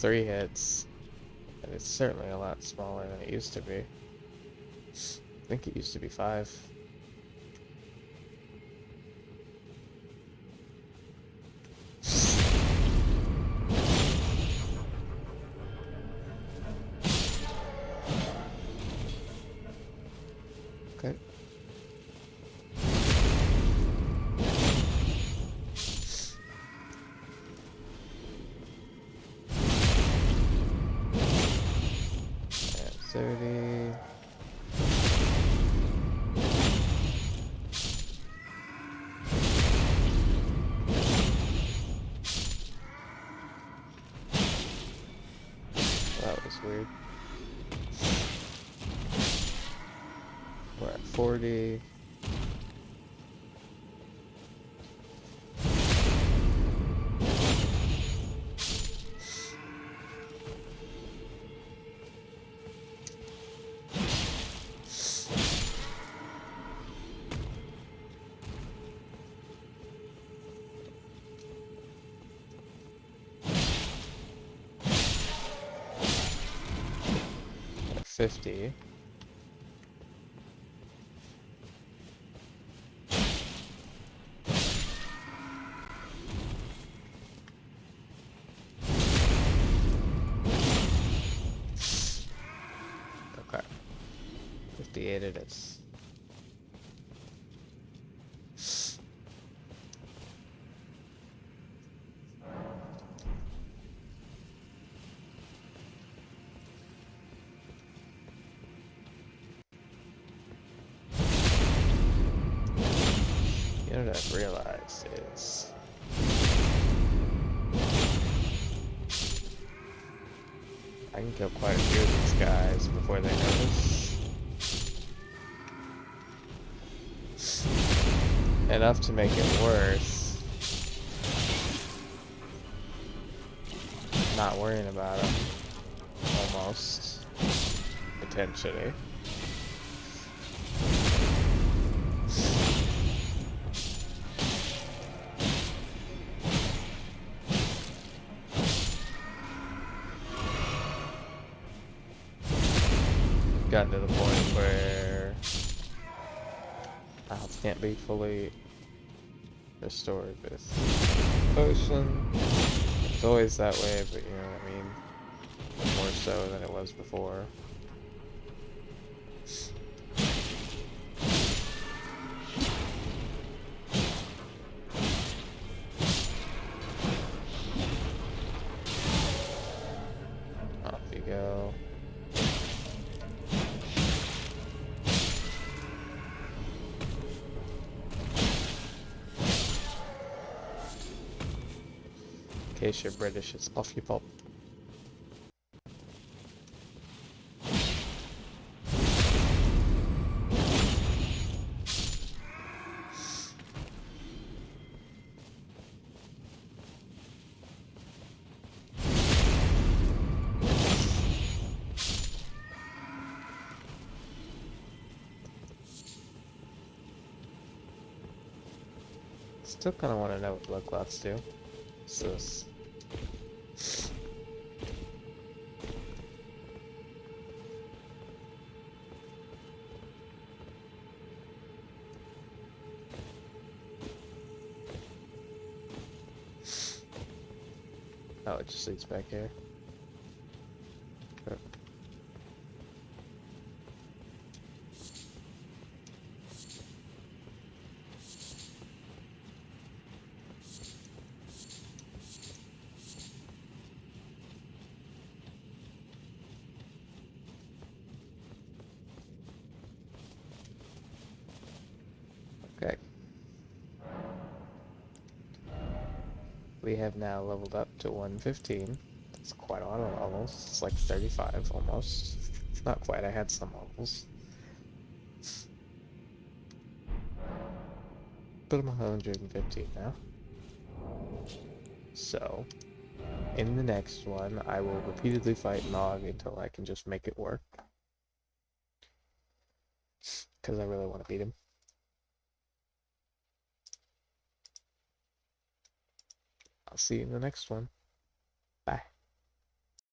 3 hits, and it's certainly a lot smaller than it used to be. I think it used to be 5. Okay. And 30. That was weird. We're at 40. We're at 50. Okay. 58 it is. You know what I've realized is I can kill quite a few of these guys before they notice. Enough to make it worth not worrying about them. Almost. Potentially. Gotten to the point where my health can't be fully restored with potion. It's always that way, but you know what I mean? More so than it was before. Off you go. In case you're British, it's off you pop. Still kind of want to know what blood clots do. What's this? Oh, it just leads back here. Okay. Okay. We have now leveled up to 115. That's quite a lot of levels. It's like 35 almost. Not quite, I had some levels. But I'm 115 now. So, in the next one, I will repeatedly fight Nog until I can just make it work. Because I really want to beat him. I'll see you in the next one.